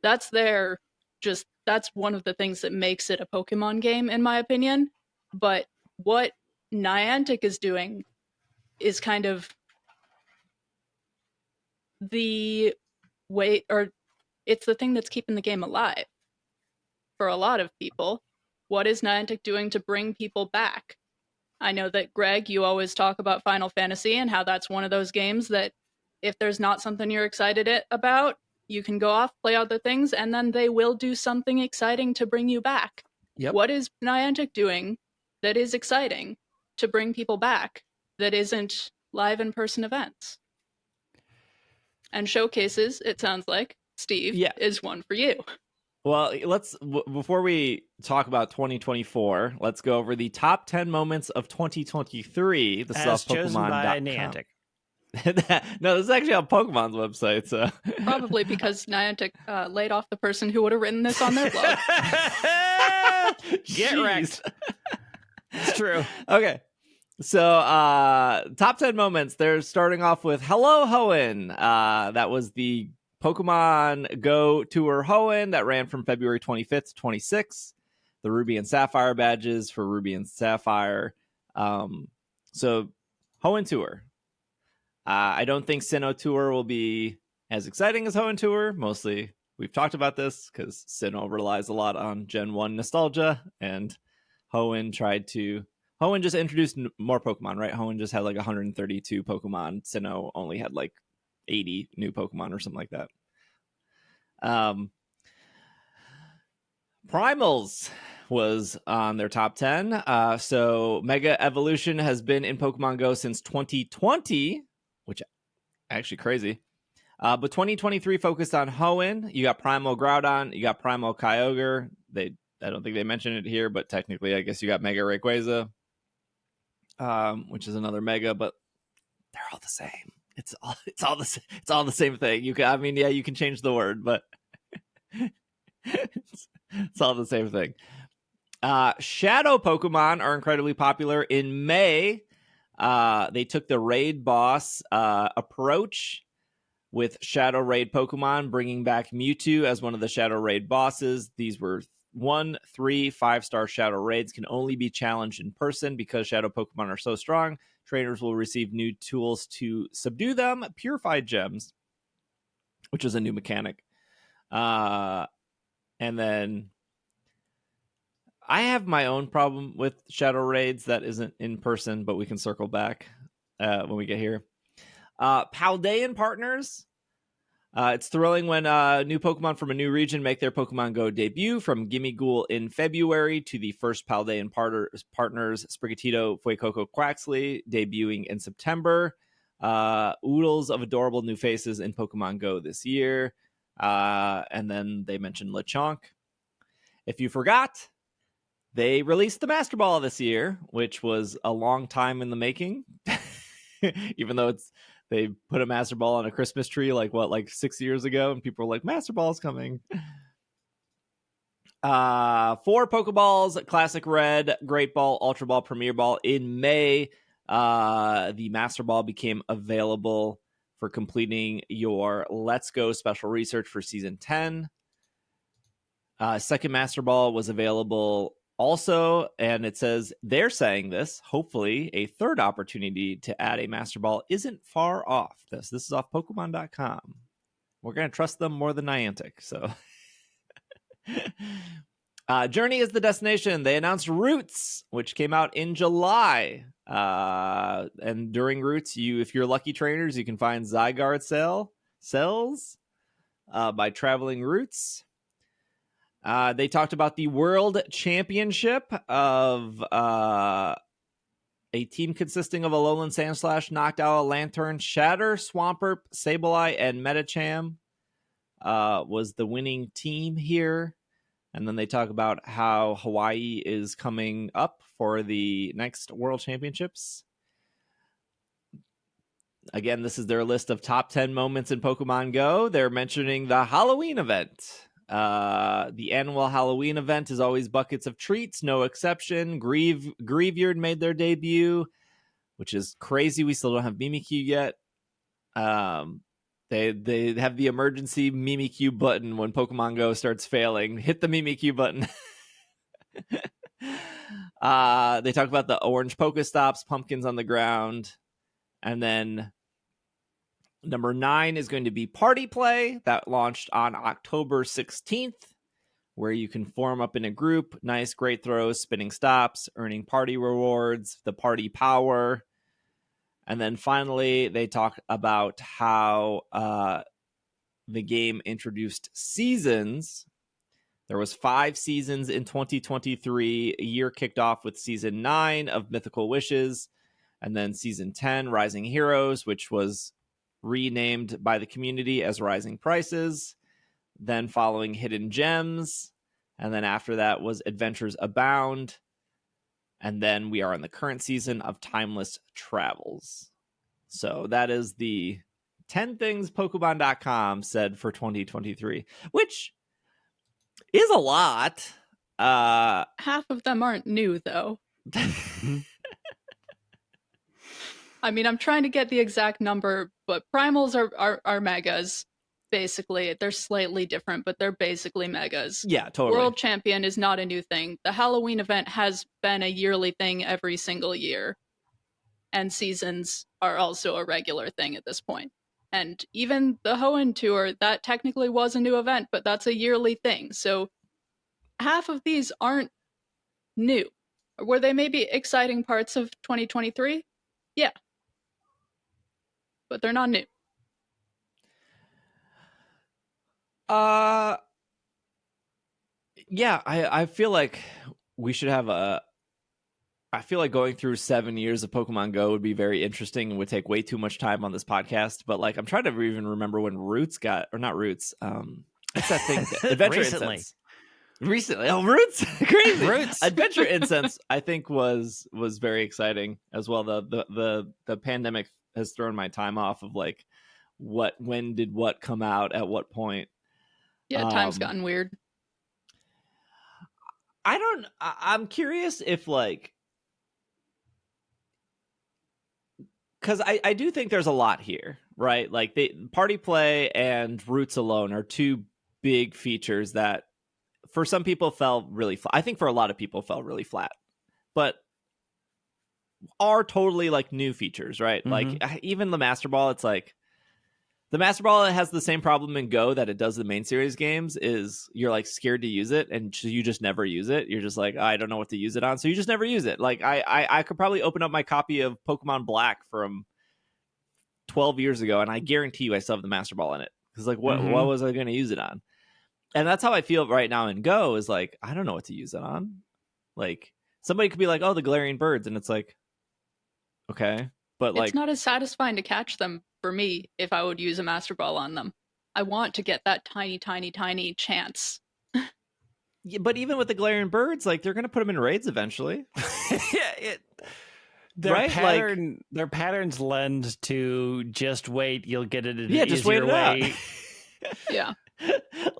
That's one of the things that makes it a Pokemon game, in my opinion. But what Niantic is doing is kind of the way, or it's the thing that's keeping the game alive for a lot of people. What is Niantic doing to bring people back? I know that, Greg, you always talk about Final Fantasy and how that's one of those games that if there's not something you're excited about, you can go off, play other things, and then they will do something exciting to bring you back. Yep. What is Niantic doing that is exciting to bring people back that isn't live in-person events? And showcases, it sounds like, Steve, is one for you. Well, before we talk about 2024, let's go over the top 10 moments of 2023. This as is off chosen by Pokemon.com. Niantic. No, this is actually on Pokemon's website. So probably because Niantic laid off the person who would have written this on their blog. Get wrecked. It's true. Okay. So, top 10 moments. They're starting off with Hello Hoenn. That was the Pokemon Go Tour Hoenn that ran from February 25th to 26th. The Ruby and Sapphire badges for Ruby and Sapphire. So, Hoenn Tour. I don't think Sinnoh Tour will be as exciting as Hoenn Tour. Mostly, we've talked about this because Sinnoh relies a lot on Gen 1 nostalgia, and Hoenn just introduced more Pokemon, right? Hoenn just had like 132 Pokemon. Sinnoh only had like 80 new Pokemon or something like that. Primals was on their top 10. So Mega Evolution has been in Pokemon Go since 2020, which actually crazy. But 2023 focused on Hoenn. You got Primal Groudon, you got Primal Kyogre. I don't think they mentioned it here, but technically I guess you got Mega Rayquaza, which is another Mega, but they're all the same. It's all the same thing. You can change the word, but it's all the same thing. Shadow Pokemon are incredibly popular. In May, they took the raid boss approach with Shadow Raid Pokemon, bringing back Mewtwo as one of the Shadow Raid bosses. These were 1, 3, 5-star Shadow Raids, can only be challenged in person because Shadow Pokemon are so strong. Trainers will receive new tools to subdue them, Purified Gems, which is a new mechanic. And then I have my own problem with Shadow Raids that isn't in person, but we can circle back when we get here. Paldean partners. It's thrilling when new Pokemon from a new region make their Pokemon Go debut, from Gimmighoul in February to the first Paldean partners, Sprigatito, Fuecoco, Quaxley, debuting in September. Oodles of adorable new faces in Pokemon Go this year. And then they mentioned Lechonk. If you forgot, They released the Master Ball this year, which was a long time in the making. Even though they put a Master Ball on a Christmas tree like 6 years ago, and people were like, Master Ball's coming. 4 Pokeballs: Classic Red, Great Ball, Ultra Ball, Premier Ball. In May, the Master Ball became available for completing your Let's Go special research for Season 10. Second Master Ball was available also, and it says they're saying this. Hopefully, a third opportunity to add a Master Ball isn't far off. This is off Pokemon.com. We're going to trust them more than Niantic. So, Journey is the destination. They announced Roots, which came out in July. And during Roots, if you're lucky trainers, you can find Zygarde cells by traveling Roots. They talked about the World Championship of a team consisting of a Alolan Sandslash, Noctowl, Lantern, Shatter, Swampert, Sableye, and Medicham was the winning team here. And then they talk about how Hawaii is coming up for the next World Championships. Again, this is their list of top 10 moments in Pokemon Go. They're mentioning the Halloween event. The annual Halloween event is always buckets of treats, no exception. Greavyard made their debut, which is crazy. We still don't have Mimikyu yet. They have the emergency Mimikyu button when Pokemon Go starts failing. Hit the Mimikyu button. They talk about the orange Pokestops, pumpkins on the ground, and then number 9 is going to be Party Play. That launched on October 16th, where you can form up in a group. Nice, great throws, spinning stops, earning party rewards, the party power. And then finally, they talk about how the game introduced seasons. There was 5 seasons in 2023. A year kicked off with Season 9 of Mythical Wishes, and then Season 10, Rising Heroes, which was renamed by the community as Rising Prices, then following Hidden Gems, and then after that was Adventures Abound, and then we are in the current season of Timeless Travels. So that is the 10 things Pokemon.com said for 2023, which is a lot. Half of them aren't new, though. I mean, I'm trying to get the exact number, but primals are megas, basically. They're slightly different, but they're basically megas. Yeah, totally. World Champion is not a new thing. The Halloween event has been a yearly thing every single year. And seasons are also a regular thing at this point. And even the Hoenn Tour, that technically was a new event, but that's a yearly thing. So half of these aren't new. Were they maybe exciting parts of 2023? Yeah. But they're not new. Yeah, I feel like we should have I feel like going through 7 years of Pokemon Go would be very interesting and would take way too much time on this podcast. But like, I'm trying to even remember when Roots not Roots. What's that thing? Adventure Incense. Recently. Oh, Roots. Crazy. Roots. Adventure Incense, I think was very exciting as well. The pandemic has thrown my time off of like when did what come out at what point. Yeah, time's gotten weird. I'm curious if like, because I do think there's a lot here, right? Like Party Play and Roots alone are 2 big features that for some people fell really flat. I think for a lot of people fell really flat, but are totally like new features, right? Mm-hmm. Like even the Master Ball, it's like the Master Ball has the same problem in Go that it does the main series games is you're like scared to use it and you just never use it. You're just like, I don't know what to use it on. So you just never use it. Like I could probably open up my copy of Pokemon Black from 12 years ago and I guarantee you I still have the Master Ball in it. Because like what was I going to use it on? And that's how I feel right now in Go is like, I don't know what to use it on. Like somebody could be like, oh, the Galarian birds. And it's like, okay. But like, it's not as satisfying to catch them for me if I would use a Master Ball on them. I want to get that tiny, tiny, tiny chance. Yeah, but even with the Galarian birds, like they're gonna put them in raids eventually. Yeah, their Right? their patterns lend to just wait, you'll get it in Yeah, an just wait easier it out. way. Yeah.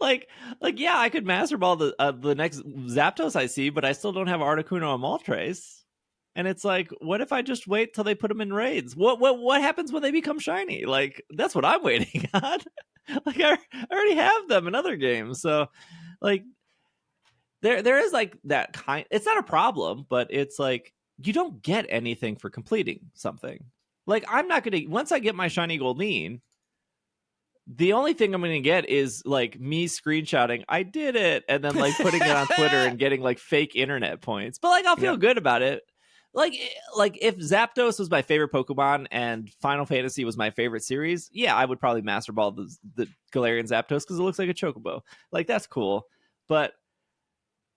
like yeah, I could Master Ball the next Zapdos I see, but I still don't have Articuno and Moltres. And it's like, what if I just wait till they put them in raids? What happens when they become shiny? Like, that's what I'm waiting on. Like, I already have them in other games, so like, there is like that kind. It's not a problem, but it's like you don't get anything for completing something. Like, I'm not gonna once I get my shiny Goldeen, the only thing I'm gonna get is like me screenshotting I did it and then like putting it on Twitter and getting like fake internet points. But like I'll feel good about it. Like if Zapdos was my favorite Pokemon and Final Fantasy was my favorite series, yeah, I would probably Master Ball the Galarian Zapdos because it looks like a Chocobo. Like that's cool. But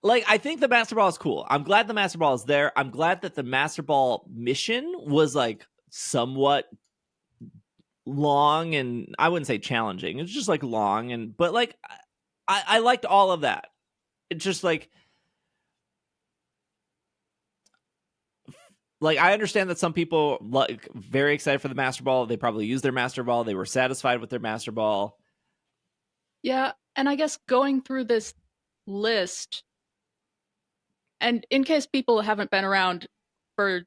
like I think the Master Ball is cool. I'm glad the Master Ball is there. I'm glad that the Master Ball mission was like somewhat long, and I wouldn't say challenging. It's just like long, and but like I liked all of that. It's just like I understand that some people like very excited for the Master Ball. They probably used their Master Ball. They were satisfied with their Master Ball. Yeah, and I guess going through this list, and in case people haven't been around for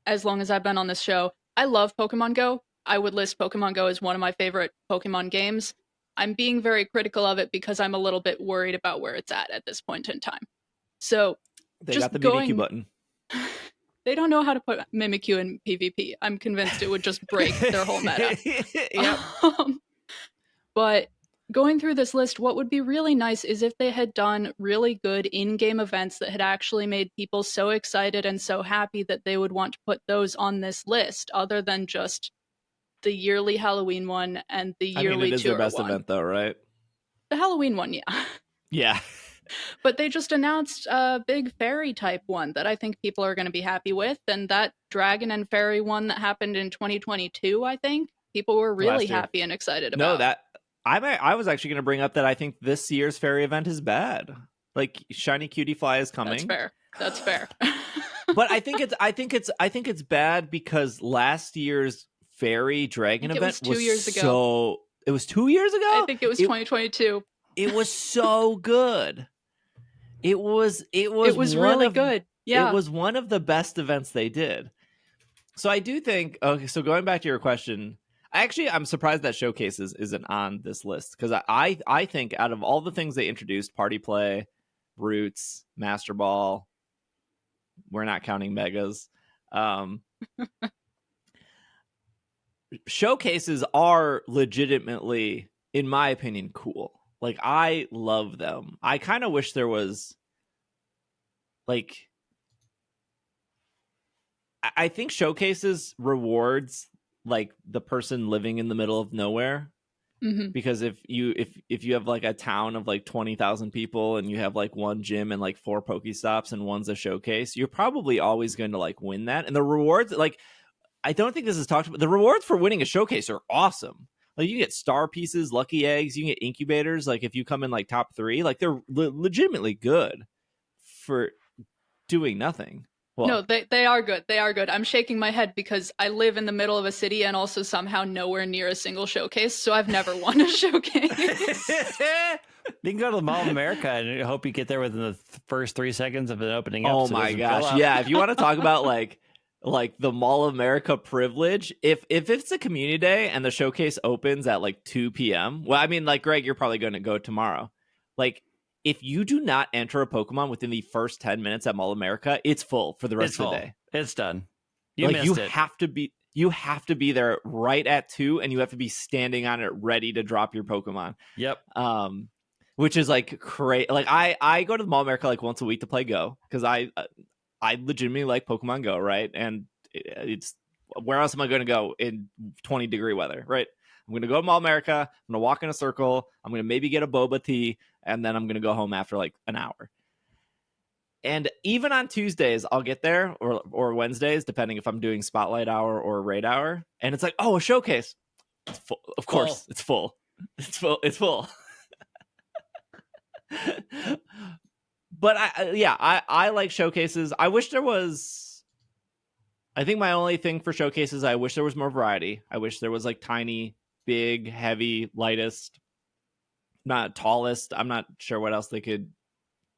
as long as I've been on this show, I love Pokemon Go. I would list Pokemon Go as one of my favorite Pokemon games. I'm being very critical of it because I'm a little bit worried about where it's at this point in time. So they got the Mimikyu button. They don't know how to put Mimikyu in PvP. I'm convinced it would just break their whole meta. Yep. But going through this list, what would be really nice is if they had done really good in-game events that had actually made people so excited and so happy that they would want to put those on this list, other than just the yearly Halloween one and the yearly tour one. I mean, it is their best event, though, right? The Halloween one, yeah. Yeah. But they just announced a big fairy type one that I think people are going to be happy with. And that dragon and fairy one that happened in 2022, I think, people were really happy and excited about. No, that I was actually going to bring up that I think this year's fairy event is bad. Like Shiny Cutie Fly is coming. That's fair. But I think it's bad because last year's fairy dragon event was 2 years ago. So it was 2 years ago? I think it was 2022. It was so good. It was really good. Yeah. It was one of the best events they did. So I do think, okay, so going back to your question, I'm surprised that Showcases isn't on this list because I think out of all the things they introduced, Party Play, Roots, Master Ball, we're not counting Megas. Showcases are legitimately, in my opinion, cool. Like, I love them. I kind of wish there was, like, I think Showcases rewards, like, the person living in the middle of nowhere. Mm-hmm. Because if you have, like, a town of, like, 20,000 people and you have, like, one gym and, like, 4 Pokestops and one's a showcase, you're probably always going to, like, win that. And the rewards, like, I don't think this is talked about. The rewards for winning a showcase are awesome. Like, you get star pieces, lucky eggs, you can get incubators. Like, if you come in like top 3, like they're legitimately good for doing nothing. Well, no, they are good. They are good. I'm shaking my head because I live in the middle of a city and also somehow nowhere near a single showcase, so I've never won a showcase. You can go to the Mall of America and hope you get there within the first 3 seconds of it opening up. Oh my gosh. Yeah, if you want to talk about like the Mall of America privilege, if it's a community day and the showcase opens at like 2 p.m. Well, I mean, like, Greg, you're probably going to go tomorrow. Like, if you do not enter a Pokemon within the first 10 minutes at Mall of America, it's full for the rest of the day. It's done. You have to be there right at 2, and you have to be standing on it ready to drop your Pokemon. Yep. Which is like crazy. Like, I go to the Mall of America like once a week to play Go because I legitimately like Pokemon Go, right? And it's where else am I going to go in 20-degree weather, right? I'm going to go to Mall America. I'm going to walk in a circle. I'm going to maybe get a boba tea, and then I'm going to go home after like an hour. And even on Tuesdays, I'll get there, or Wednesdays, depending if I'm doing Spotlight Hour or Raid Hour. And it's like, oh, a showcase. It's full. Of course, it's full. It's full. But I like showcases. I wish there was. I think my only thing for showcases, I wish there was more variety. I wish there was like tiny, big, heavy, lightest, not tallest. I'm not sure what else they could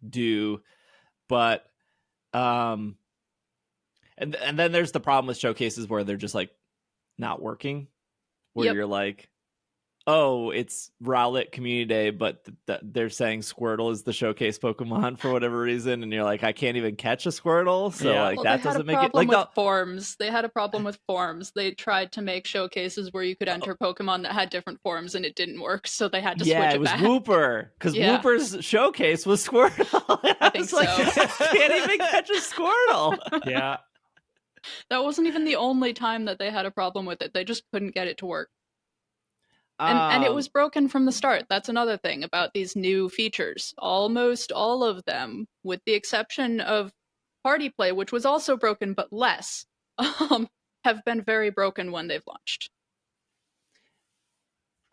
do, but and then there's the problem with showcases where they're just like not working, where you're like, oh, it's Rowlet Community Day, but they're saying Squirtle is the showcase Pokemon for whatever reason, and you're like, I can't even catch a Squirtle, so like that doesn't make it like with forms. They had a problem with forms. They tried to make showcases where you could enter Pokemon that had different forms, and it didn't work, so they had to switch it back. Yeah, it was Wooper, because Wooper's showcase was Squirtle. I think so. I can't even catch a Squirtle. Yeah. That wasn't even the only time that they had a problem with it. They just couldn't get it to work. And it was broken from the start. That's another thing about these new features. Almost all of them, with the exception of Party Play, which was also broken but less, have been very broken when they've launched.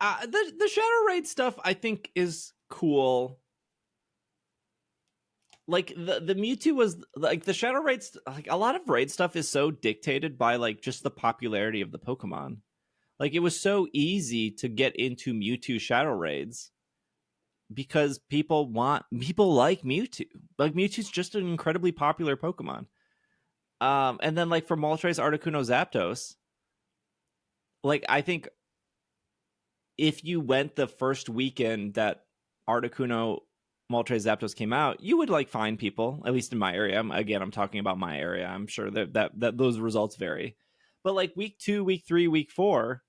The Shadow Raid stuff, I think, is cool. Like the Mewtwo was like the Shadow Raids. Like a lot of raid stuff is so dictated by like just the popularity of the Pokemon. Like, it was so easy to get into Mewtwo Shadow Raids because people like Mewtwo. Like, Mewtwo's just an incredibly popular Pokemon. And then, like, for Moltres, Articuno, Zapdos, like, I think if you went the first weekend that Articuno, Moltres, Zapdos came out, you would, like, find people, at least in my area. I'm talking about my area. I'm sure that those results vary. But like week 2, week 3, week 4,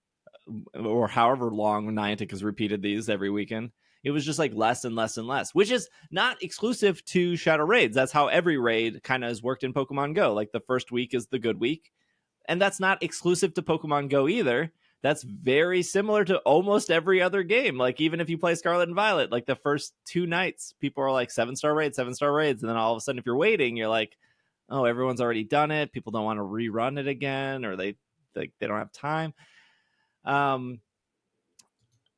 or however long Niantic has repeated these every weekend, it was just like less and less and less, which is not exclusive to Shadow Raids. That's how every raid kind of has worked in Pokemon Go. Like the first week is the good week. And that's not exclusive to Pokemon Go either. That's very similar to almost every other game. Like even if you play Scarlet and Violet, like the first 2 nights, people are like 7-star raids. And then all of a sudden, if you're waiting, you're like, oh, everyone's already done it. People don't want to rerun it again, or they don't have time. I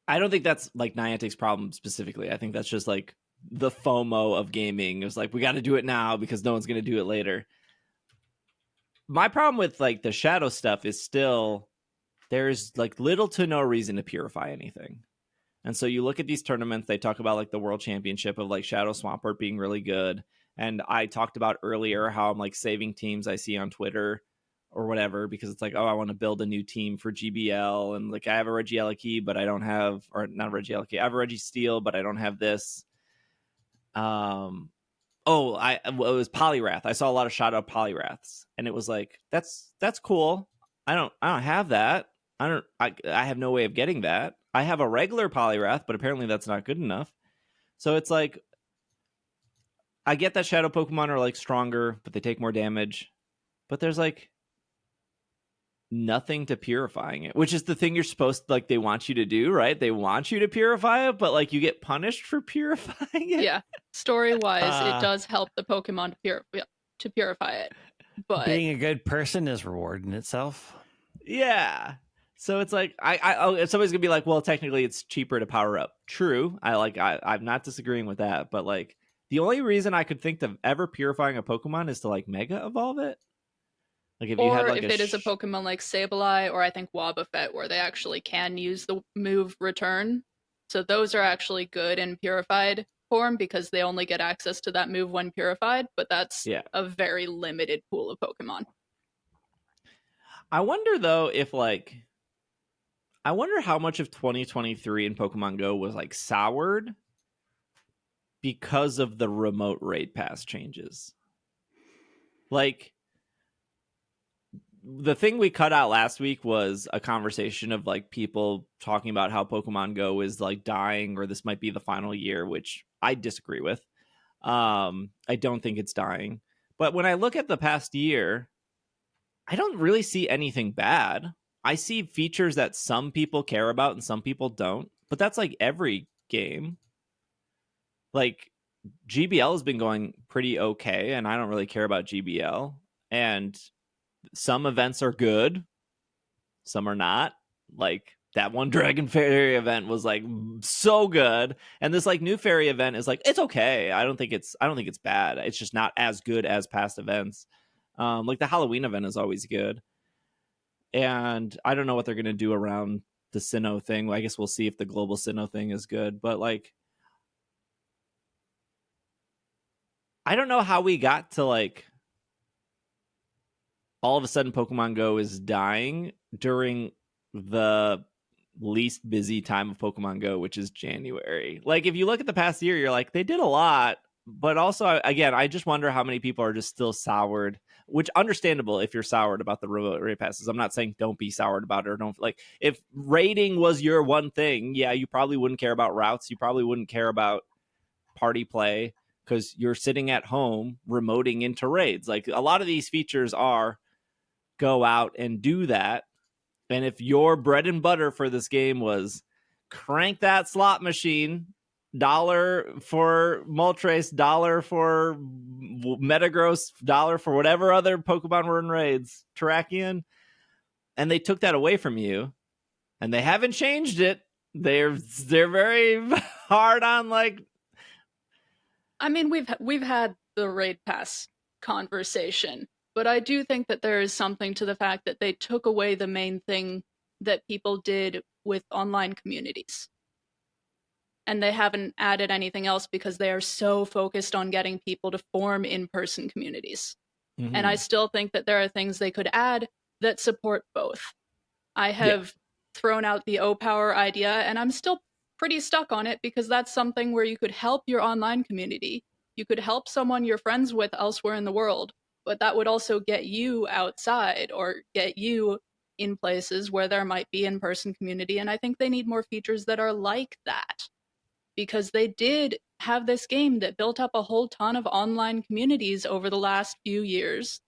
don't think that's like Niantic's problem specifically. I think that's just like the FOMO of gaming. It was like, we got to do it now because no one's going to do it later. My problem with like the Shadow stuff is still there's like little to no reason to purify anything. And so you look at these tournaments, they talk about like the World Championship of like Shadow Swampert being really good. And I talked about earlier how I'm like saving teams I see on Twitter or whatever, because it's like, oh, I want to build a new team for GBL. And like, I have a Regieleki, but I don't have, or not a Regieleki, I have a Registeel, but I don't have this. It was Poliwrath. I saw a lot of Shadow Poliwraths, and it was like, that's cool. I don't have that. I have no way of getting that. I have a regular Poliwrath, but apparently that's not good enough. So it's like, I get that Shadow Pokemon are like stronger, but they take more damage. But there's like nothing to purifying it, which is the thing you're supposed to, like, they want you to do, right? They want you to purify it, but like you get punished for purifying it. Yeah, story-wise, it does help the Pokemon to purify it. But being a good person is reward in itself. Yeah. So it's like somebody's gonna be like, well, technically it's cheaper to power up. True. I'm not disagreeing with that, but like the only reason I could think of ever purifying a Pokemon is to like Mega Evolve it. Like if you had like if it is a Pokemon like Sableye or I think Wobbuffet, where they actually can use the move Return. So those are actually good in purified form because they only get access to that move when purified, but that's a very limited pool of Pokemon. I wonder though if I wonder how much of 2023 in Pokemon Go was like soured because of the remote raid pass changes. Like, the thing we cut out last week was a conversation of like people talking about how Pokemon Go is like dying, or this might be the final year, which I disagree with. I don't think it's dying. But when I look at the past year, I don't really see anything bad. I see features that some people care about and some people don't. But that's like every game. Like, GBL has been going pretty okay, and I don't really care about GBL. And some events are good, some are not. Like, that one Dragon Fairy event was like so good, and this like new fairy event is like it's okay. I don't think it's bad. It's just not as good as past events. Like the Halloween event is always good, and I don't know what they're gonna do around the Sinnoh thing. I guess we'll see if the global Sinnoh thing is good, but like I don't know how we got to like all of a sudden Pokemon Go is dying during the least busy time of Pokemon Go, which is January. Like if you look at the past year, you're like, they did a lot, but also again, I just wonder how many people are just still soured, which understandable if you're soured about the remote raid passes. I'm not saying don't be soured about it or don't like if raiding was your one thing, yeah, you probably wouldn't care about routes, you probably wouldn't care about party play because you're sitting at home remoting into raids. Like a lot of these features are go out and do that. And if your bread and butter for this game was crank that slot machine, $1 for Moltres, $1 for Metagross, $1 for whatever other Pokemon were in raids, Terrakion, and they took that away from you, and they haven't changed it. They're very hard on like. I mean, we've had the raid pass conversation, but I do think that there is something to the fact that they took away the main thing that people did with online communities. And they haven't added anything else because they are so focused on getting people to form in-person communities. Mm-hmm. And I still think that there are things they could add that support both. I have thrown out the O-Power idea, and I'm still pretty stuck on it because that's something where you could help your online community. You could help someone you're friends with elsewhere in the world, but that would also get you outside or get you in places where there might be in-person community. And I think they need more features that are like that, because they did have this game that built up a whole ton of online communities over the last few years,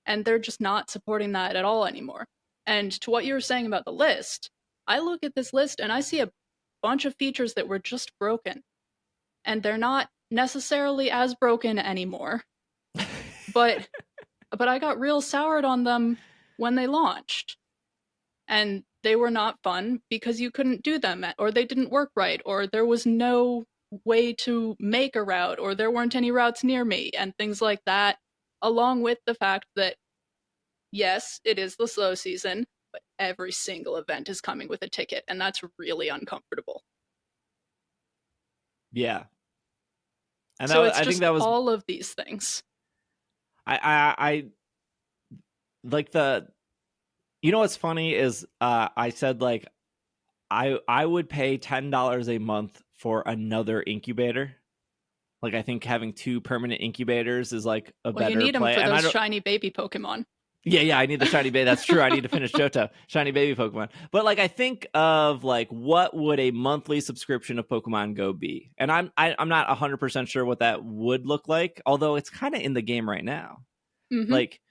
and they're just not supporting that at all anymore. And to what you were saying about the list, I look at this list and I see a bunch of features that were just broken, and they're not necessarily as broken anymore. but I got real soured on them when they launched, and they were not fun because you couldn't do them, or they didn't work right, or there was no way to make a route, or there weren't any routes near me, and things like that, along with the fact that yes, it is the slow season, but every single event is coming with a ticket, and that's really uncomfortable. Yeah. And so I think that was all of these things. I like the, you know what's funny is I said like I would pay $10 a month for another incubator. Like I think having 2 permanent incubators is like a better you need play. them for those shiny baby Pokemon. Yeah, I need the shiny baby. That's true. I need to finish Johto, shiny baby Pokemon. But like I think of like what would a monthly subscription of Pokemon Go be? And I'm not 100% sure what that would look like, although it's kind of in the game right now. Mm-hmm. Like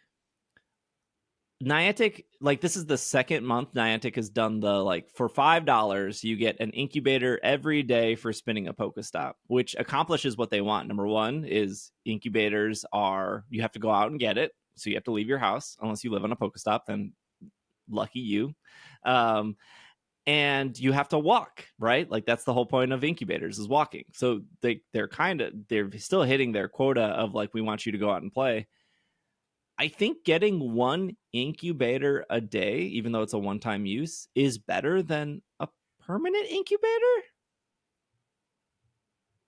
Niantic, like this is the second month Niantic has done the like for $5 you get an incubator every day for spinning a Pokestop, which accomplishes what they want. Number one is incubators are, you have to go out and get it, so you have to leave your house unless you live on a Pokestop, then lucky you. And you have to walk, right? Like that's the whole point of incubators is walking. So they're still hitting their quota of like we want you to go out and play. I think getting 1 incubator a day, even though it's a one-time use, is better than a permanent incubator.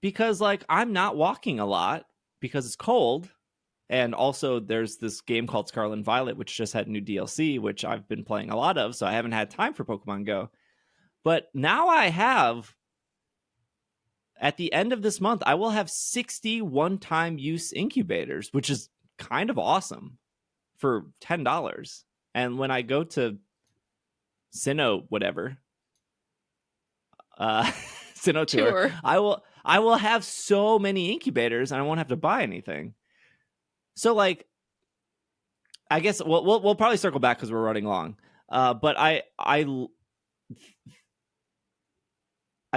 Because like I'm not walking a lot because it's cold. And also there's this game called Scarlet and Violet, which just had new DLC, which I've been playing a lot of. So I haven't had time for Pokemon Go. But now I have, at the end of this month, I will have 60 one-time use incubators, which is kind of awesome for $10. And when I go to Sinnoh whatever Sinnoh Tour, I will have so many incubators and I won't have to buy anything. So like I guess we'll probably circle back because we're running long. But I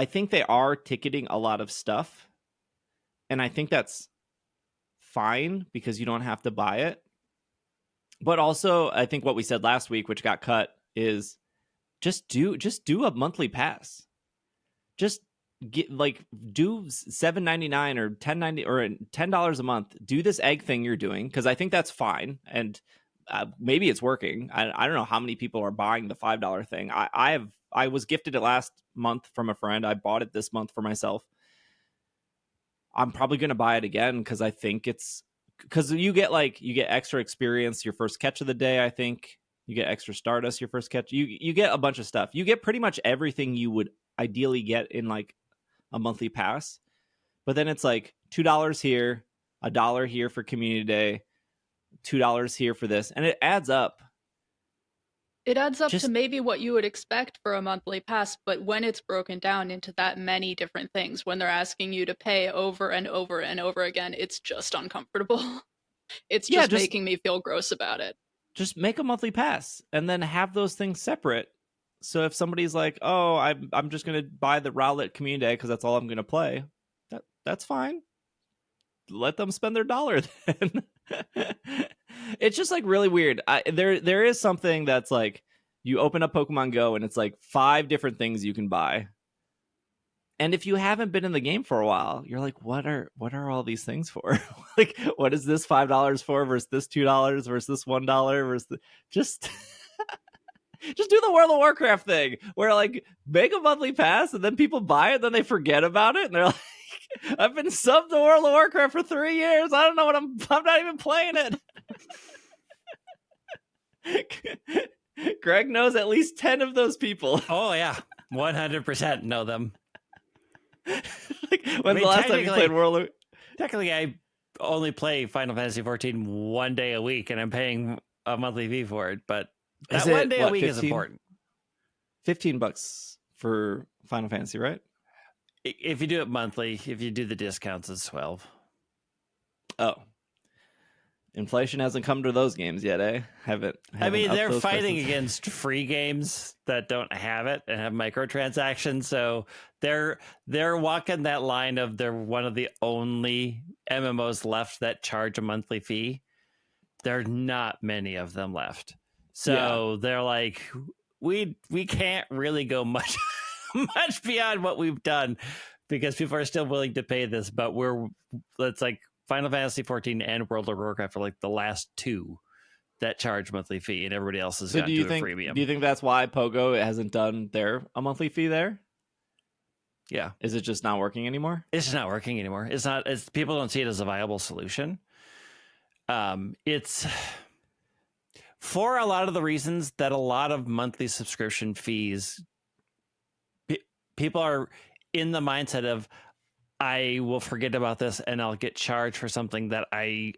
think they are ticketing a lot of stuff, and I think that's fine because you don't have to buy it. But also, I think what we said last week, which got cut, is just do a monthly pass. Just get do $7.99 or $10.90 or $10 a month. Do this egg thing you're doing, because I think that's fine, and maybe it's working. I don't know how many people are buying the $5 thing. I was gifted it last month from a friend. I bought it this month for myself. I'm probably going to buy it again because I think it's because you get extra experience your first catch of the day. I think you get extra Stardust your first catch. You get a bunch of stuff. You get pretty much everything you would ideally get in like a monthly pass. But then it's like $2 here, $1 here for community day, $2 here for this, and it adds up. It adds up to maybe what you would expect for a monthly pass, but when it's broken down into that many different things, when they're asking you to pay over and over and over again, it's just uncomfortable. It's just making me feel gross about it. Just make a monthly pass and then have those things separate. So if somebody's like, "Oh, I'm just going to buy the Rowlet Community Day because that's all I'm going to play," that's fine. Let them spend their dollar then. It's just like really weird. There is something that's like you open up Pokemon Go and it's like 5 different things you can buy. And if you haven't been in the game for a while, you're like, what are all these things for? Like, what is this $5 for versus this $2 versus this $1 versus just do the World of Warcraft thing where like make a monthly pass and then people buy it, then they forget about it and they're like, I've been subbed to World of Warcraft for 3 years. I don't know what I'm not even playing it. Greg knows at least 10 of those people. Oh yeah, 100% know them. Like, when's the last time you played World of... Technically, I only play Final Fantasy 14 one day a week, and I'm paying a monthly fee for it. But that one day a week 15? is important. $15 for Final Fantasy, right? If you do it monthly, if you do the discounts, it's 12. Oh. Inflation hasn't come to those games yet, eh? I mean, they're fighting against free games that don't have it and have microtransactions. So they're walking that line of they're one of the only MMOs left that charge a monthly fee. There are not many of them left. So they're like, we can't really go much beyond what we've done because people are still willing to pay this, but it's like Final Fantasy 14 and World of Warcraft are like the last 2 that charge monthly fee, and everybody else is going to do a freemium. Do you think that's why Pogo hasn't done a monthly fee there? Yeah. Is it just not working anymore? It's just not working anymore. It's people don't see it as a viable solution. It's for a lot of the reasons that a lot of monthly subscription fees, people are in the mindset of, I will forget about this and I'll get charged for something that I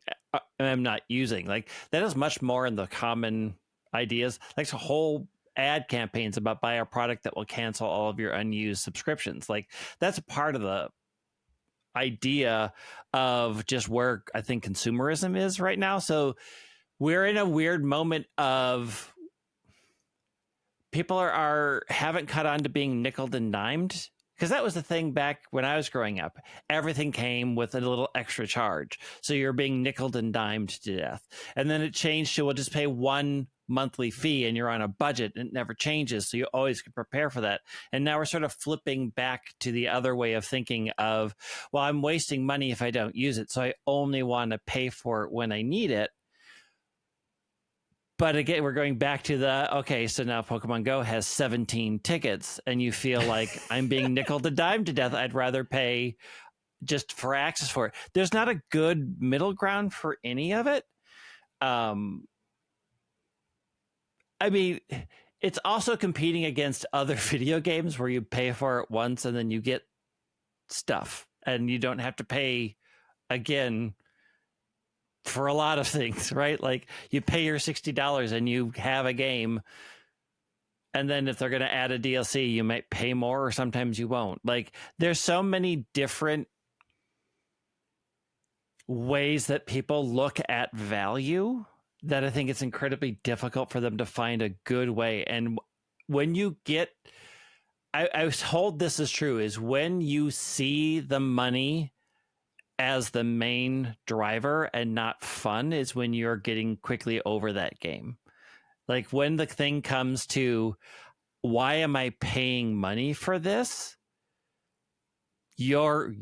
am not using. Like that is much more in the common ideas. Like whole ad campaigns about buy a product that will cancel all of your unused subscriptions. Like that's a part of the idea of just where I think consumerism is right now. So we're in a weird moment of people haven't caught on to being nickeled and dimed. Because that was the thing back when I was growing up. Everything came with a little extra charge. So you're being nickeled and dimed to death. And then it changed to, we'll just pay one monthly fee and you're on a budget and it never changes. So you always can prepare for that. And now we're sort of flipping back to the other way of thinking of, well, I'm wasting money if I don't use it. So I only want to pay for it when I need it. But again, we're going back to okay, so now Pokemon Go has 17 tickets and you feel like I'm being nickeled and dimed to death. I'd rather pay just for access for it. There's not a good middle ground for any of it. I mean, it's also competing against other video games where you pay for it once and then you get stuff and you don't have to pay again for a lot of things, right? Like you pay your $60 and you have a game. And then if they're going to add a DLC, you might pay more or sometimes you won't. Like there's so many different ways that people look at value that I think it's incredibly difficult for them to find a good way. And when you get, I was told this is true, is when you see the money as the main driver and not fun is when you're getting quickly over that game. Like when the thing comes to, why am I paying money for this? You're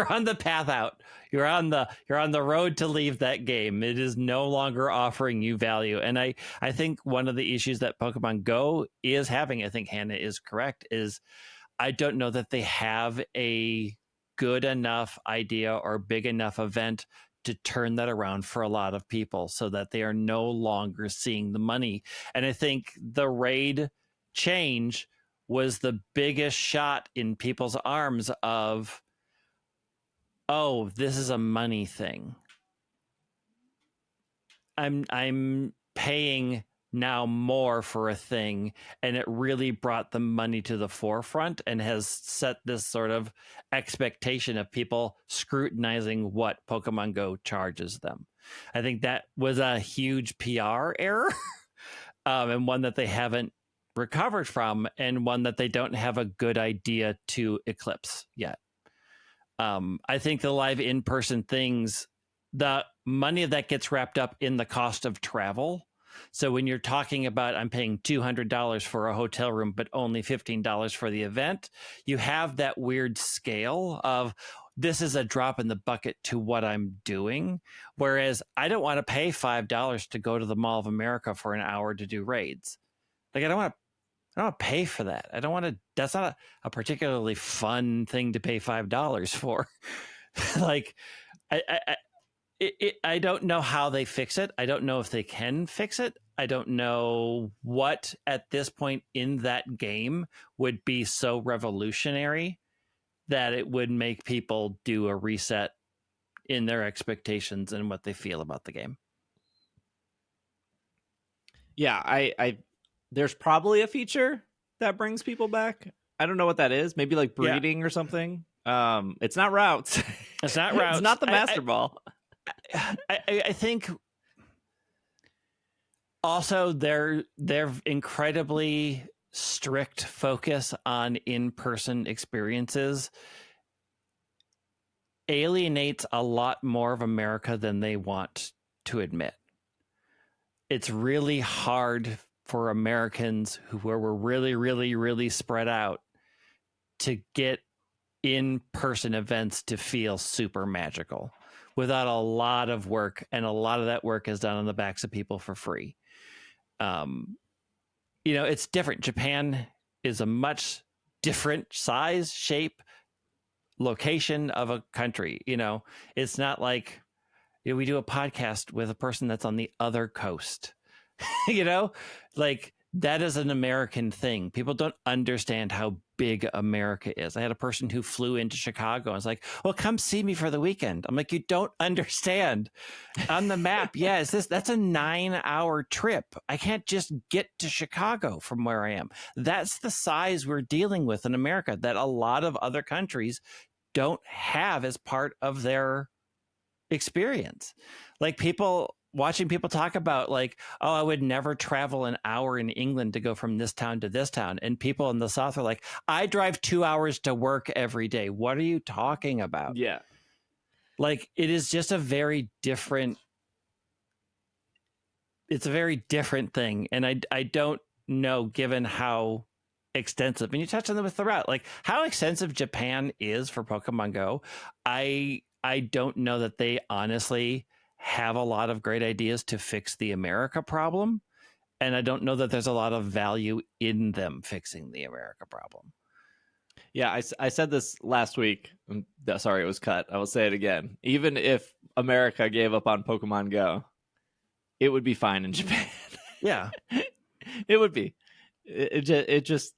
on the path out. You're on the road to leave that game. It is no longer offering you value. And I think one of the issues that Pokemon Go is having, I think Hannah is correct, is I don't know that they have a good enough idea or big enough event to turn that around for a lot of people so that they are no longer seeing the money. And I think the raid change was the biggest shot in people's arms of, oh, this is a money thing. I'm paying now more for a thing, and it really brought the money to the forefront and has set this sort of expectation of people scrutinizing what Pokemon Go charges them. I think that was a huge PR error, and one that they haven't recovered from, and one that they don't have a good idea to eclipse yet. I think the live in-person things, the money that gets wrapped up in the cost of travel. So when you're talking about, I'm paying $200 for a hotel room, but only $15 for the event, you have that weird scale of, this is a drop in the bucket to what I'm doing. Whereas I don't want to pay $5 to go to the Mall of America for an hour to do raids. Like, I don't want to pay for that. I don't want to, that's not a particularly fun thing to pay $5 for. Like, I don't know how they fix it. I don't know if they can fix it. I don't know what at this point in that game would be so revolutionary that it would make people do a reset in their expectations and what they feel about the game. Yeah, I there's probably a feature that brings people back. I don't know what that is. Maybe like breeding or something. It's not routes. It's not routes. It's not the Master Ball. I think also their incredibly strict focus on in-person experiences alienates a lot more of America than they want to admit. It's really hard for Americans where we're really, really, really spread out to get in-person events to feel super magical without a lot of work, and a lot of that work is done on the backs of people for free. It's different. Japan is a much different size, shape, location of a country. It's not like we do a podcast with a person that's on the other coast. Like, that is an American thing. People don't understand how big America is. I had a person who flew into Chicago and was like, well, come see me for the weekend. I'm like, you don't understand. On the map, that's a 9-hour trip. I can't just get to Chicago from where I am. That's the size we're dealing with in America that a lot of other countries don't have as part of their experience. Like, watching people talk about, like, oh, I would never travel an hour in England to go from this town to this town. And people in the South are like, I drive 2 hours to work every day. What are you talking about? Yeah. Like, it is just it's a very different thing. And I don't know, given how extensive, and you touched on them with the route, like how extensive Japan is for Pokemon Go. I don't know that they honestly have a lot of great ideas to fix the America problem. And I don't know that there's a lot of value in them fixing the America problem. Yeah, I said this last week. Sorry, it was cut. I will say it again. Even if America gave up on Pokemon Go, it would be fine in Japan. Yeah. It would be. It's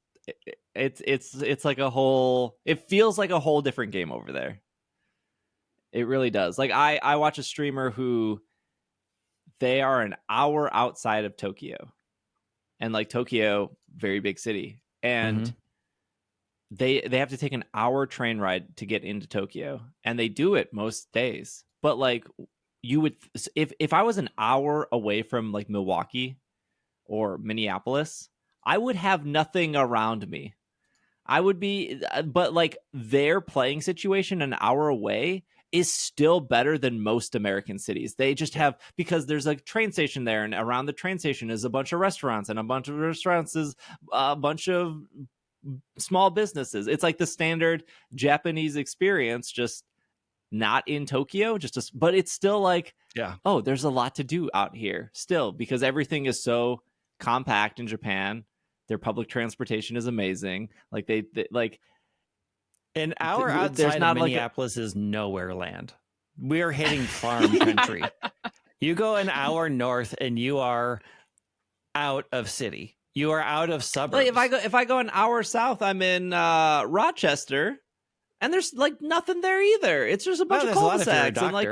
like a whole, it feels like a whole different game over there. It really does. Like, I watch a streamer who, they are an hour outside of Tokyo, and like Tokyo, very big city, and they have to take an hour train ride to get into Tokyo, and they do it most days. But like, you would, if I was an hour away from like Milwaukee or Minneapolis, I would have nothing around me. I would be, but like, their playing situation an hour away, is still better than most American cities. They just have, because there's a train station there, and around the train station is a bunch of restaurants, and a bunch of restaurants is a bunch of small businesses. It's like the standard Japanese experience, just not in Tokyo, but it's still like, oh, there's a lot to do out here still, because everything is so compact in Japan. Their public transportation is amazing. Like they like an hour outside of Minneapolis is nowhere land. We're hitting farm country. You go an hour north and you are out of city. You are out of suburbs. Like if I go an hour south, I'm in Rochester, and there's like nothing there either. It's just a bunch of cul-de-sacs and like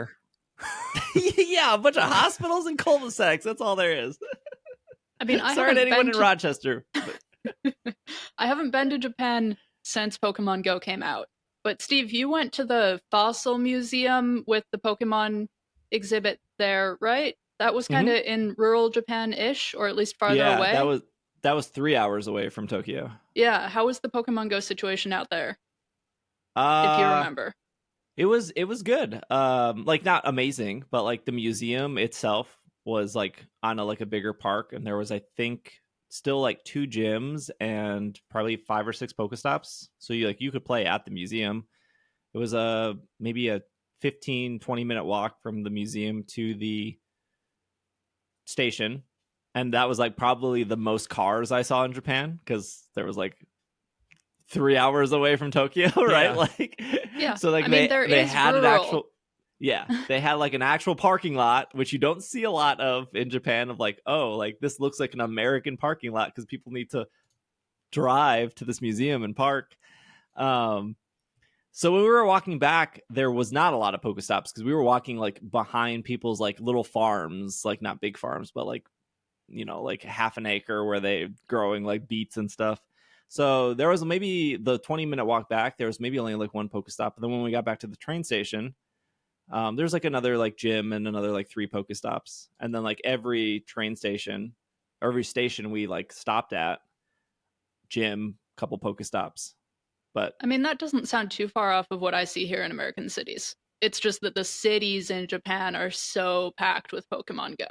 yeah, a bunch of hospitals and cul-de-sacs. That's all there is. I mean, sorry to anyone in Rochester. I haven't been to Japan since Pokemon Go came out. But Steve, you went to the Fossil Museum with the Pokemon exhibit there, right? That was kind of in rural Japan-ish, or at least farther away. That was 3 hours away from Tokyo. Yeah, how was the Pokemon Go situation out there? If you remember. It was good. Like not amazing, but like the museum itself was like on a bigger park, and there was, I think, still like 2 gyms and probably 5 or 6 Pokestops. So you could play at the museum. It was maybe a 15-20 minute walk from the museum to the station, and that was like probably the most cars I saw in Japan, because there was like 3 hours away from Tokyo, right? Yeah. Like, yeah. So like they had an actual, they had like an actual parking lot, which you don't see a lot of in Japan, of like, oh, like this looks like an American parking lot because people need to drive to this museum and park. So when we were walking back, there was not a lot of Pokestops, because we were walking like behind people's like little farms, like not big farms, but like, like half an acre where they growing like beets and stuff. So there was maybe the 20-minute walk back. There was maybe only like 1 Pokestop. And then when we got back to the train station, there's like another like gym and another like 3 Pokestops. And then like every train station, or every station we like stopped at, gym, couple Pokestops. But I mean, that doesn't sound too far off of what I see here in American cities. It's just that the cities in Japan are so packed with Pokemon Go.